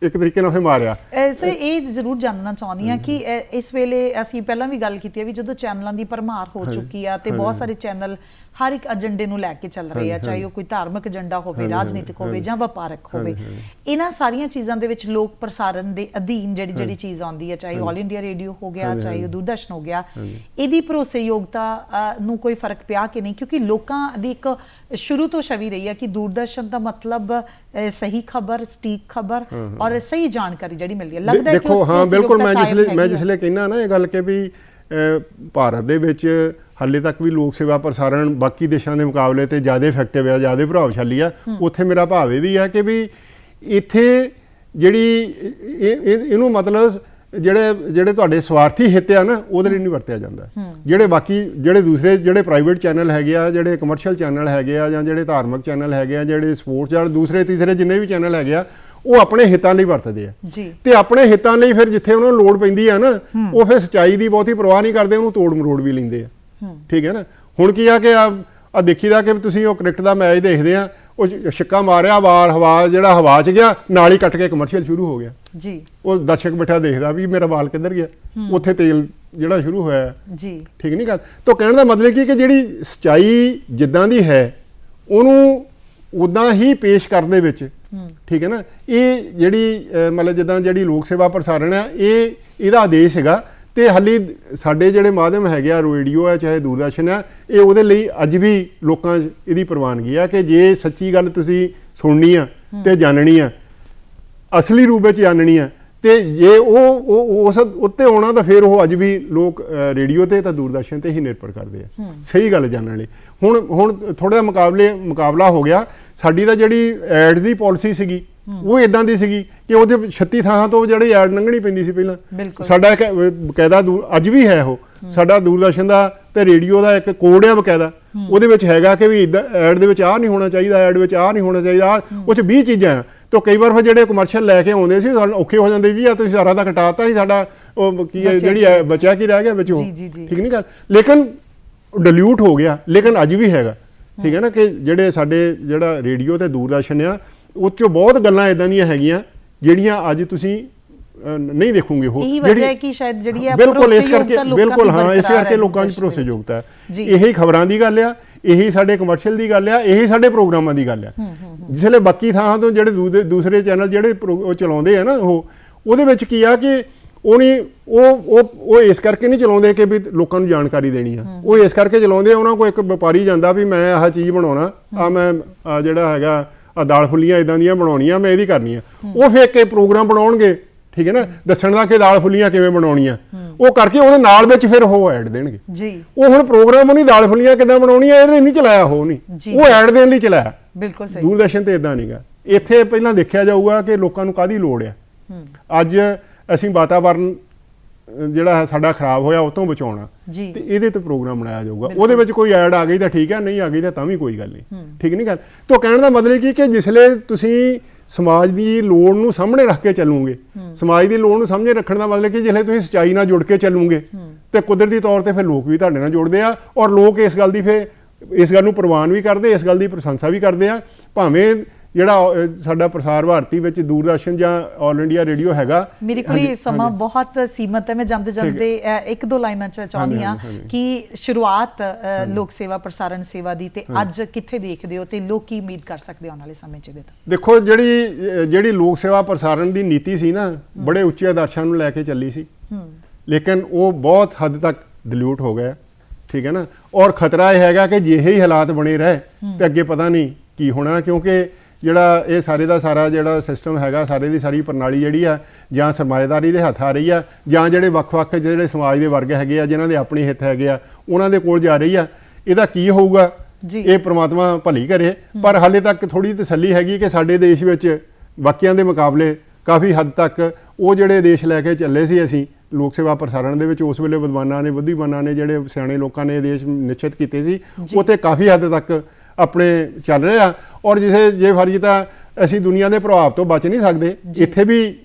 ਇੱਕ ਤਰੀਕੇ ਨਾਲ ਮਾਰਿਆ। ਸਰ ਇਹ ਜ਼ਰੂਰ ਜਾਣਨਾ ਚਾਹੁੰਦੀ ਹਾਂ ਕਿ ਇਸ ਵੇਲੇ ਅਸੀਂ ਪਹਿਲਾਂ ਵੀ ਗੱਲ ਕੀਤੀ ਹੈ ਵੀ ਜਦੋਂ ਚੈਨਲਾਂ ਦੀ ਭਰਮਾਰ ਹੋ ਚੁੱਕੀ ਆ ਤੇ ਬਹੁਤ ਸਾਰੇ ਚੈਨਲ ਹਰ ਇੱਕ ਏਜੰਡੇ ਨੂੰ ਲੈ ਕੇ ਚੱਲ ਰਹੇ ਆ, ਚਾਹੇ ਉਹ ਕੋਈ ਧਾਰਮਿਕ ਏਜੰਡਾ ਹੋਵੇ, ਰਾਜਨੀਤਿਕ ਹੋਵੇ ਜਾਂ ਵਪਾਰਕ ਹੋਵੇ। ਇਹਨਾਂ ਸਾਰੀਆਂ ਚੀਜ਼ਾਂ ਦੇ ਵਿੱਚ ਲੋਕ ਪ੍ਰਸਾਰਣ ਦੇ ਅਧੀਨ ਜਿਹੜੀ ਚੀਜ਼ ਆਉਂਦੀ ਹੈ, ਚਾਹੇ ਆਲ ਇੰਡੀਆ ਰੇਡੀਓ ਹੋ ਗਿਆ, ਚਾਹੇ ਉਹ ਦੂਰਦਰਸ਼ਨ ਹੋ ਗਿਆ, ਇਹਦੀ ਭਰੋਸੇਯੋਗਤਾ ਨੂੰ ਕੋਈ ਫਰਕ ਪਿਆ ਕਿ ਨਹੀਂ? ਕਿਉਂਕਿ ਲੋਕਾਂ ਦੀ ਇੱਕ ਸ਼ੁਰੂ ਤੋਂ ਛਵੀ ਰਹੀ ਹੈ ਕਿ ਦੂਰਦਰਸ਼ਨ ਦਾ ਮਤਲਬ ਸਹੀ ਖਬਰ, ਸਟੀਕ ਖਬਰ ਔਰ ਸਹੀ ਜਾਣਕਾਰੀ ਜਿਹੜੀ ਮਿਲਦੀ ਹੈ। ਲੱਗਦਾ ਹੈ ਦੇਖੋ ਹਾਂ ਬਿਲਕੁਲ, ਮੈਂ ਜਿਸਲੇ ਕਹਿੰਦਾ ਨਾ ਇਹ ਗੱਲ ਕਿ ਵੀ ਭਾਰਤ ਦੇ ਵਿੱਚ ਹਾਲੇ ਤੱਕ ਵੀ ਲੋਕ ਸੇਵਾ ਪ੍ਰਸਾਰਣ ਬਾਕੀ ਦੇਸ਼ਾਂ ਦੇ ਮੁਕਾਬਲੇ ਤੇ ਜ਼ਿਆਦਾ ਇਫੈਕਟਿਵ ਆ, ਜ਼ਿਆਦਾ ਪ੍ਰਭਾਵਸ਼ਾਲੀ ਆ। ਉੱਥੇ ਮੇਰਾ ਭਾਵ ਇਹ ਵੀ ਆ ਕਿ ਵੀ ਇੱਥੇ ਜਿਹੜੀ ਇਹਨੂੰ ਮਤਲਬ ਜਿਹੜੇ ਤੁਹਾਡੇ ਸਵਾਰਥੀ ਹਿੱਤ ਆ ਨਾ ਉਹਦੇ ਲਈ ਨਹੀਂ ਵਰਤਿਆ ਜਾਂਦਾ। ਜਿਹੜੇ ਬਾਕੀ ਜਿਹੜੇ ਦੂਸਰੇ ਜਿਹੜੇ ਪ੍ਰਾਈਵੇਟ ਚੈਨਲ ਹੈਗੇ ਆ, ਜਿਹੜੇ ਕਮਰਸ਼ੀਅਲ ਚੈਨਲ ਹੈਗੇ ਆ, ਜਾਂ ਜਿਹੜੇ ਧਾਰਮਿਕ ਚੈਨਲ ਹੈਗੇ ਆ, ਜਿਹੜੇ ਸਪੋਰਟਸ ਜਾਂ ਦੂਸਰੇ ਤੀਸਰੇ ਜਿੰਨੇ ਵੀ ਚੈਨਲ ਹੈਗੇ ਆ, ਉਹ ਆਪਣੇ ਹਿੱਤਾਂ ਲਈ ਵਰਤਦੇ ਆ ਤੇ ਆਪਣੇ ਹਿੱਤਾਂ ਲਈ ਫਿਰ ਜਿੱਥੇ ਉਹਨਾਂ ਨੂੰ ਲੋੜ ਪੈਂਦੀ ਆ ਨਾ, ਉਹ ਫਿਰ ਸੱਚਾਈ ਦੀ ਬਹੁਤੀ ਪਰਵਾਹ ਨਹੀਂ ਕਰਦੇ, ਉਹਨੂੰ ਤੋੜ ਮਰੋੜ ਵੀ ਲੈਂਦੇ ਆ। ਠੀਕ ਹੈ ਨਾ। ਹੁਣ ਕੀ ਆ ਕਿ ਆ ਦੇਖੀਦਾ ਕਿ ਤੁਸੀਂ ਉਹ ਕ੍ਰਿਕਟ ਦਾ ਮੈਚ ਦੇਖਦੇ ਆ, ਉਹ ਛੱਕਾ ਮਾਰਿਆ, ਵਾਰ ਹਵਾ ਜਿਹੜਾ ਹਵਾ 'ਚ ਗਿਆ, ਨਾਲ ਹੀ ਕੱਟ ਕੇ ਕਮਰਸ਼ੀਅਲ ਸ਼ੁਰੂ ਹੋ ਗਿਆ ਜੀ। ਉਹ ਦਰਸ਼ਕ ਬੈਠਾ ਦੇਖਦਾ ਵੀ ਮੇਰਾ ਬਾਲ ਕਿੱਧਰ ਗਿਆ, ਉੱਥੇ ਤੇਲ ਜਿਹੜਾ ਸ਼ੁਰੂ ਹੋਇਆ ਜੀ। ਠੀਕ ਨਹੀਂ ਗੱਲ। ਤਾਂ ਕਹਿਣ ਦਾ ਮਤਲਬ ਕੀ ਕਿ ਜਿਹੜੀ ਸੱਚਾਈ ਜਿੱਦਾਂ ਦੀ ਹੈ ਉਹਨੂੰ ਉਦਾਂ ਹੀ ਪੇਸ਼ ਕਰਨ ਦੇ ਵਿੱਚ, ਠੀਕ ਹੈ ਨਾ, ਇਹ ਜਿਹੜੀ ਮਤਲਬ ਜਿੱਦਾਂ ਜਿਹੜੀ ਲੋਕ ਸੇਵਾ ਪ੍ਰਸਾਰਣ ਆ, ਇਹਦਾ ਆਦੇਸ਼ ਹੈਗਾ। ਤੇ ਹਾਲੇ ਸਾਡੇ ਜਿਹੜੇ ਮਾਧਿਅਮ ਹੈਗੇ ਆ, ਰੇਡੀਓ ਹੈ ਚਾਹੇ ਦੂਰਦਰਸ਼ਨ ਆ, ਇਹ ਉਹਦੇ ਲਈ ਅੱਜ ਵੀ ਲੋਕਾਂ 'ਚ ਇਹਦੀ ਪ੍ਰਵਾਨਗੀ ਆ ਕਿ ਜੇ ਸੱਚੀ ਗੱਲ ਤੁਸੀਂ ਸੁਣਨੀ ਆ ਤੇ ਜਾਣਨੀ ਆ, ਅਸਲੀ ਰੂਪ ਵਿੱਚ ਜਾਣਨੀ ਆ, ਤੇ ਜੇ ਉਹ ਉਸ ਉੱਤੇ ਆਉਣਾ ਤਾਂ ਫਿਰ ਉਹ ਅੱਜ ਵੀ ਲੋਕ ਰੇਡੀਓ ਤੇ ਤਾਂ ਦੂਰਦਰਸ਼ਨ ਤੇ ਹੀ ਨਿਰਭਰ ਕਰਦੇ ਆ ਸਹੀ ਗੱਲ ਜਾਣਨ ਲਈ। ਹੁਣ ਥੋੜਾ ਮੁਕਾਬਲਾ ਹੋ ਗਿਆ। ਸਾਡੀ ਤਾਂ ਜਿਹੜੀ ਐਡ ਦੀ ਪਾਲਿਸੀ ਸੀਗੀ ਉਹ ਇਦਾਂ ਦੀ ਸੀਗੀ ਕਿ ਉਹਦੇ 36 ਥਾਂ ਤੋਂ ਜਿਹੜੀ ਐਡ ਲੰਘਣੀ ਪੈਂਦੀ ਸੀ ਪਹਿਲਾਂ। ਸਾਡਾ ਇੱਕ ਬਕਾਇਦਾ ਅੱਜ ਵੀ ਹੈ ਉਹ ਸਾਡਾ ਦੂਰਦਰਸ਼ਨ ਦਾ ਤੇ ਰੇਡੀਓ ਦਾ ਇੱਕ ਕੋਡ ਆ ਬਕਾਇਦਾ, ਉਹਦੇ ਵਿੱਚ ਹੈਗਾ ਕਿ ਵੀ ਇਦਾਂ ਐਡ ਦੇ ਵਿੱਚ ਆਹ ਨਹੀਂ ਹੋਣਾ ਚਾਹੀਦਾ, ਐਡ ਵਿੱਚ ਆਹ ਨਹੀਂ ਹੋਣਾ ਚਾਹੀਦਾ, ਉਹ 'ਚ 20 ਚੀਜ਼ਾਂ ਆ। ਤਾਂ ਕਈ ਵਾਰ ਫਿਰ ਜਿਹੜੇ ਕਮਰਸ਼ੀਅਲ ਲੈ ਕੇ ਆਉਂਦੇ ਸੀ ਔਖੇ ਹੋ ਜਾਂਦੇ ਵੀ ਆ ਤੁਸੀਂ ਸਾਰਾ ਦਾ ਕਟਾਤਾ ਸੀ, ਸਾਡਾ ਉਹ ਕੀ ਹੈ ਜਿਹੜੀ ਬਚਿਆ ਕੀ ਰਹਿ ਗਿਆ ਵਿੱਚੋਂ, ਠੀਕ ਨਹੀਂ ਗੱਲ। ਲੇਕਿਨ ਡਿਲੂਟ ਹੋ ਗਿਆ, ਲੇਕਿਨ ਅੱਜ ਵੀ ਹੈਗਾ। ਠੀਕ ਹੈ ਨਾ ਕਿ ਜਿਹੜੇ ਸਾਡੇ ਜਿਹੜਾ ਰੇਡੀਓ ਤੇ ਦੂਰਦਰਸ਼ਨ ਆ ਉਹ 'ਚੋਂ ਬਹੁਤ ਗੱਲਾਂ ਇਦਾਂ ਦੀਆਂ ਹੈਗੀਆਂ ਜਿਹੜੀਆਂ ਅੱਜ ਤੁਸੀਂ ਨਹੀਂ ਦੇਖੋਗੇ। ਉਹ ਬਿਲਕੁਲ ਇਸ ਕਰਕੇ ਲੋਕਾਂ 'ਚ ਭਰੋਸੇਯੋਗਤਾ ਹੈ। ਇਹੀ ਖਬਰਾਂ ਦੀ ਗੱਲ ਆ, ਇਹੀ ਸਾਡੇ ਕਮਰਸ਼ੀਅਲ ਦੀ ਗੱਲ ਆ, ਇਹੀ ਸਾਡੇ ਪ੍ਰੋਗਰਾਮਾਂ ਦੀ ਗੱਲ ਆ। ਜਿਸਲੇ ਬਾਕੀ ਥਾਂ ਤੋਂ ਜਿਹੜੇ ਦੂਸਰੇ ਚੈਨਲ ਜਿਹੜੇ ਉਹ ਚਲਾਉਂਦੇ ਆ ਨਾ, ਉਹਦੇ ਵਿੱਚ ਕੀ ਆ ਕਿ ਉਹ ਇਸ ਕਰਕੇ ਨਹੀਂ ਚਲਾਉਂਦੇ ਕਿ ਵੀ ਲੋਕਾਂ ਨੂੰ ਜਾਣਕਾਰੀ ਦੇਣੀ ਆ, ਉਹ ਇਸ ਕਰਕੇ ਚਲਾਉਂਦੇ ਆ ਉਹਨਾਂ ਕੋਲ ਇੱਕ ਵਪਾਰੀ ਜਾਂਦਾ ਵੀ ਮੈਂ ਆਹ ਚੀਜ਼ ਬਣਾਉਣਾ ਆ, ਮੈਂ ਜਿਹੜਾ ਹੈਗਾ ਦਾਲ ਫੁੱਲੀਆਂ ਇਦਾਂ ਦੀਆਂ ਬਣਾਉਣੀਆਂ, ਮੈਂ ਇਹਦੀ ਕਰਨੀ ਆ। ਉਹ ਫਿਰ ਕੇ ਪ੍ਰੋਗਰਾਮ ਬਣਾਉਣਗੇ, ਠੀਕ ਹੈ ਨਾ, ਦੱਸਣ ਦਾ ਕਿ ਦਾਲ ਫੁੱਲੀਆਂ ਕਿਵੇਂ ਬਣਾਉਣੀਆਂ, ਉਹ ਕਰਕੇ ਉਹਦੇ ਨਾਲ ਵਿੱਚ ਫਿਰ ਉਹ ਐਡ ਦੇਣਗੇ ਜੀ। ਉਹ ਹੁਣ ਪ੍ਰੋਗਰਾਮ ਉਹਨੇ ਦਾਲ ਫੁੱਲੀਆਂ ਕਿੱਦਾਂ ਬਣਾਉਣੀਆਂ ਇਹਨੇ ਨਹੀਂ ਚਲਾਇਆ, ਉਹ ਐਡ ਦੇਣ ਲਈ ਚਲਾਇਆ। ਬਿਲਕੁਲ ਸਹੀ। ਦੂਰਦਰਸ਼ਨ ਤੇ ਇਦਾਂ ਨਹੀਂਗਾ। ਇੱਥੇ ਪਹਿਲਾਂ ਦੇਖਿਆ ਜਾਊਗਾ ਕਿ ਲੋਕਾਂ ਨੂੰ ਕਾਹਦੀ ਲੋੜ ਆ। ਅੱਜ ਅਸੀਂ ਵਾਤਾਵਰਨ ਜਿਹੜਾ ਸਾਡਾ ਖਰਾਬ ਹੋਇਆ ਉਹ ਤੋਂ ਬਚਾਉਣਾ ਤੇ ਇਹਦੇ ਤੇ ਪ੍ਰੋਗਰਾਮ ਬਣਾਇਆ ਜਾਊਗਾ। ਉਹਦੇ ਵਿੱਚ ਕੋਈ ਐਡ ਆ ਗਈ ਤਾਂ ਠੀਕ ਹੈ, ਨਹੀਂ ਆ ਗਈ ਤਾਂ ਵੀ ਕੋਈ ਗੱਲ ਨਹੀਂ, ਠੀਕ ਨਹੀਂ ਗੱਲ। ਤਾਂ ਕਹਿਣ ਦਾ ਮਤਲਬ ਕੀ ਕਿ ਜਿਸਲੇ ਤੁਸੀਂ ਸਮਾਜ ਦੀ ਲੋੜ ਨੂੰ ਸਾਹਮਣੇ ਰੱਖ ਕੇ ਚੱਲੋਗੇ, ਸਮਾਜ ਦੀ ਲੋੜ ਨੂੰ ਸਾਹਮਣੇ ਰੱਖਣ ਦਾ ਮਤਲਬ ਕਿ ਜਿਸਲੇ ਤੁਸੀਂ ਸੱਚਾਈ ਨਾਲ ਜੁੜ ਕੇ ਚੱਲੋਗੇ ਤੇ ਕੁਦਰਤੀ ਤੌਰ ਤੇ ਫਿਰ ਲੋਕ ਵੀ ਤੁਹਾਡੇ ਨਾਲ ਜੁੜਦੇ ਆ, ਔਰ ਲੋਕ ਇਸ ਗੱਲ ਨੂੰ ਪ੍ਰਵਾਨ ਵੀ ਕਰਦੇ, ਇਸ ਗੱਲ ਦੀ ਪ੍ਰਸ਼ੰਸਾ ਵੀ ਕਰਦੇ ਆ। ਭਾਵੇਂ ਜਿਹੜਾ ਸਾਡਾ ਪ੍ਰਸਾਰ ਭਾਰਤੀ ਵਿੱਚ ਦੂਰਦਰਸ਼ਨ ਜਾਂ ਆਲ ਇੰਡੀਆ ਰੇਡੀਓ ਹੈਗਾ। ਮੇਰੇ ਕੋਲ ਸਮਾਂ ਬਹੁਤ ਸੀਮਤ ਹੈ, ਮੈਂ ਜਾਂਦੇ ਇੱਕ ਦੋ ਲਾਈਨਾਂ ਚ ਚਾਹੁੰਦੀ ਹਾਂ ਕਿ ਸ਼ੁਰੂਆਤ ਲੋਕ ਸੇਵਾ ਪ੍ਰਸਾਰਣ ਸੇਵਾ ਦੀ ਤੇ ਅੱਜ ਕਿੱਥੇ ਦੇਖਦੇ ਹੋ ਤੇ ਲੋਕ ਕੀ ਉਮੀਦ ਕਰ ਸਕਦੇ ਆਉਣ ਵਾਲੇ ਸਮੇਂ ਚ? ਦੇਖੋ ਜਿਹੜੀ ਲੋਕ ਸੇਵਾ ਪ੍ਰਸਾਰਣ ਦੀ ਨੀਤੀ ਸੀ ਨਾ, ਬੜੇ ਉੱਚੇ ਆਦਰਸ਼ਾਂ ਨੂੰ ਲੈ ਕੇ ਚੱਲੀ ਸੀ, ਲੇਕਿਨ ਉਹ ਬਹੁਤ ਹੱਦ ਤੱਕ ਡਿਲੂਟ ਹੋ ਗਿਆ, ਠੀਕ ਹੈ ਨਾ। ਔਰ ਖਤਰਾ ਇਹ ਹੈਗਾ ਕਿ ਜੇ ਇਹੀ ਹਾਲਾਤ ਬਣੇ ਰਹੇ ਤੇ ਅੱਗੇ ਪਤਾ ਨਹੀਂ ਕੀ ਹੋਣਾ, ਕਿਉਂਕਿ ਜਿਹੜਾ ਇਹ ਸਾਰੇ ਦਾ ਸਾਰਾ ਜਿਹੜਾ ਸਿਸਟਮ ਹੈਗਾ, ਸਾਰੇ ਦੀ ਸਾਰੀ ਪ੍ਰਣਾਲੀ ਜਿਹੜੀ ਆ ਜਾਂ ਸਰਮਾਏਦਾਰੀ ਦੇ ਹੱਥ ਆ ਰਹੀ ਆ, ਜਾਂ ਜਿਹੜੇ ਵੱਖ-ਵੱਖ ਜਿਹੜੇ ਸਮਾਜ ਦੇ ਵਰਗ ਹੈਗੇ ਆ ਜਿਨ੍ਹਾਂ ਦੇ ਆਪਣੇ ਹਿੱਤ ਹੈਗੇ ਆ ਉਹਨਾਂ ਦੇ ਕੋਲ ਜਾ ਰਹੀ ਆ। ਇਹਦਾ ਕੀ ਹੋਊਗਾ ਇਹ ਪ੍ਰਮਾਤਮਾ ਭਲੀ ਕਰੇ। ਪਰ ਹਾਲੇ ਤੱਕ ਥੋੜੀ ਤਸੱਲੀ ਹੈਗੀ ਕਿ ਸਾਡੇ ਦੇਸ਼ ਵਿੱਚ ਬਾਕੀਆਂ ਦੇ ਮੁਕਾਬਲੇ ਕਾਫੀ ਹੱਦ ਤੱਕ ਉਹ ਜਿਹੜੇ ਦੇਸ਼ ਲੈ ਕੇ ਚੱਲੇ ਸੀ ਅਸੀਂ ਲੋਕ ਸੇਵਾ ਪ੍ਰਸਾਰਣ ਦੇ ਵਿੱਚ, ਉਸ ਵੇਲੇ ਵਿਦਵਾਨਾਂ ਨੇ, ਬੁੱਧੀਮਾਨਾਂ ਨੇ, ਜਿਹੜੇ ਸਿਆਣੇ ਲੋਕਾਂ ਨੇ ਦੇਸ਼ ਨਿਸ਼ਚਿਤ ਕੀਤੇ ਸੀ, ਉੱਥੇ ਕਾਫੀ ਹੱਦ ਤੱਕ ਆਪਣੇ ਚੱਲ ਰਹੇ ਆ। ਔਰ ਜੇ ਫਰਜ਼ ਤਾਂ ਅਸੀਂ ਦੁਨੀਆ ਦੇ ਪ੍ਰਭਾਵ ਤੋਂ ਬਚ ਨਹੀਂ ਸਕਦੇ। ਇੱਥੇ ਵੀ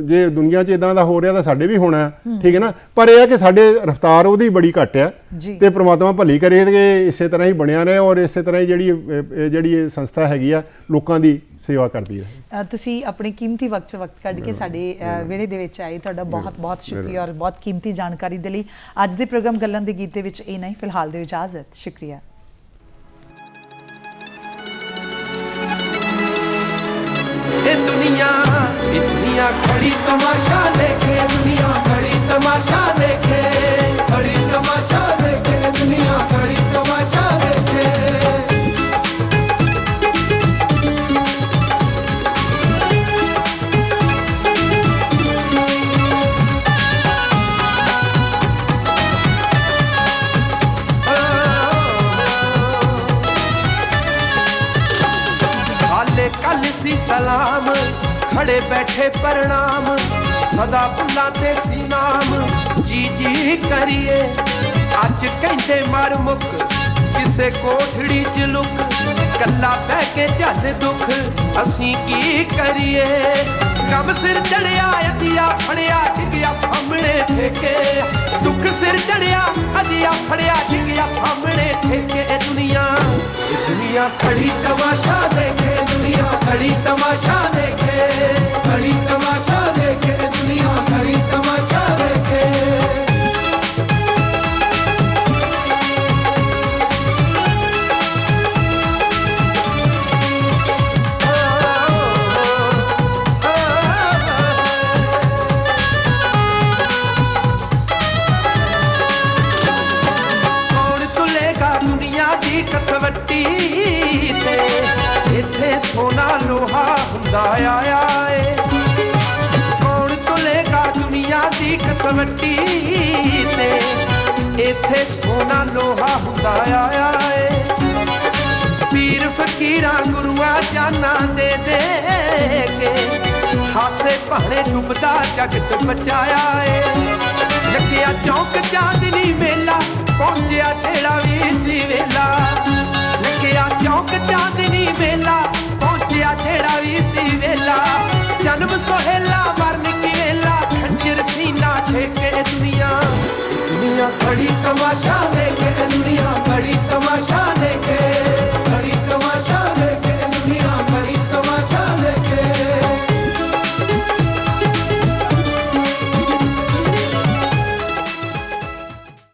ਜੇ ਦੁਨੀਆ 'ਚ ਇਦਾਂ ਦਾ ਹੋ ਰਿਹਾ ਤਾਂ ਸਾਡੇ ਵੀ ਹੋਣਾ, ਠੀਕ ਹੈ ਨਾ। ਪਰ ਇਹ ਹੈ ਕਿ ਸਾਡੇ ਰਫ਼ਤਾਰ ਉਹਦੀ ਬੜੀ ਘੱਟ ਆ ਤੇ ਪ੍ਰਮਾਤਮਾ ਭਲੀ ਕਰੇ ਕਿ ਇਸੇ ਤਰ੍ਹਾਂ ਹੀ ਬਣਿਆ ਰਹੇ ਔਰ ਇਸੇ ਤਰ੍ਹਾਂ ਹੀ ਜਿਹੜੀ ਇਹ ਸੰਸਥਾ ਹੈਗੀ ਆ ਲੋਕਾਂ ਦੀ ਸੇਵਾ ਕਰਦੀ ਰਹੇ। ਤੁਸੀਂ ਆਪਣੇ ਕੀਮਤੀ ਵਕਤ 'ਚ ਵਕਤ ਕੱਢ ਕੇ ਸਾਡੇ ਵਿਹੜੇ ਦੇ ਵਿੱਚ ਆਏ, ਤੁਹਾਡਾ ਬਹੁਤ ਬਹੁਤ ਸ਼ੁਕਰੀਆ ਔਰ ਬਹੁਤ ਕੀਮਤੀ ਜਾਣਕਾਰੀ ਦੇ ਲਈ। ਅੱਜ ਦੇ ਪ੍ਰੋਗਰਾਮ ਗੱਲਾਂ ਦੇ ਗੀਤ ਦੇ ਵਿੱਚ ਇਹ ਨਹੀਂ, ਫਿਲਹਾਲ ਦਿਓ ਇਜਾਜ਼ਤ। ਸ਼ੁਕਰੀਆ। दुनिया खड़ी तमाशा देखे, दुनिया खड़ी तमाशा देखे, खड़ी तमाशा देखे, दुनिया खड़ी तमाशा देखे। हाले कल सी सलाम, खड़े बैठे प्रणाम, सदा बुलाते सी नाम, जी जी करिए। अज कहते मर मुक किसे कोठड़ी च लुक, कला बह के झल दुख असी की करिए। कम सिर चढ़िया अदिया फड़िया डिगया सामने ठेके, दुख सिर चढ़िया अदिया फड़िया डिगया सामने ठेके। दुनिया खड़ी तमाशा देखे, दुनिया खड़ी तमाशा देखे, खड़ी तमाशा देखे, दुनिया खड़ी तमाशा देखे। कसवट्टी ते इत्थे सोना लोहा हुंदा आया है, कौन तुलेगा दुनिया दी कसवट्टी ते इत्थे सोना लोहा हुंदा आया है। पीर फकीरां गुरुआं जाना दे के हासे भाने डुबदा जगत बचाया है। लग्या चौक चांदनी मेला, पहुंचया जेड़ा भी सी वेला, लग्या चौक चांदनी मेला, पहुंचया जेड़ा भी सी वेला। जन्म सोहेला मरन की वेला, खंजर सीना ठेके। दुनिया खड़ी तमाशा देखे, दुनिया खड़ी तमाशा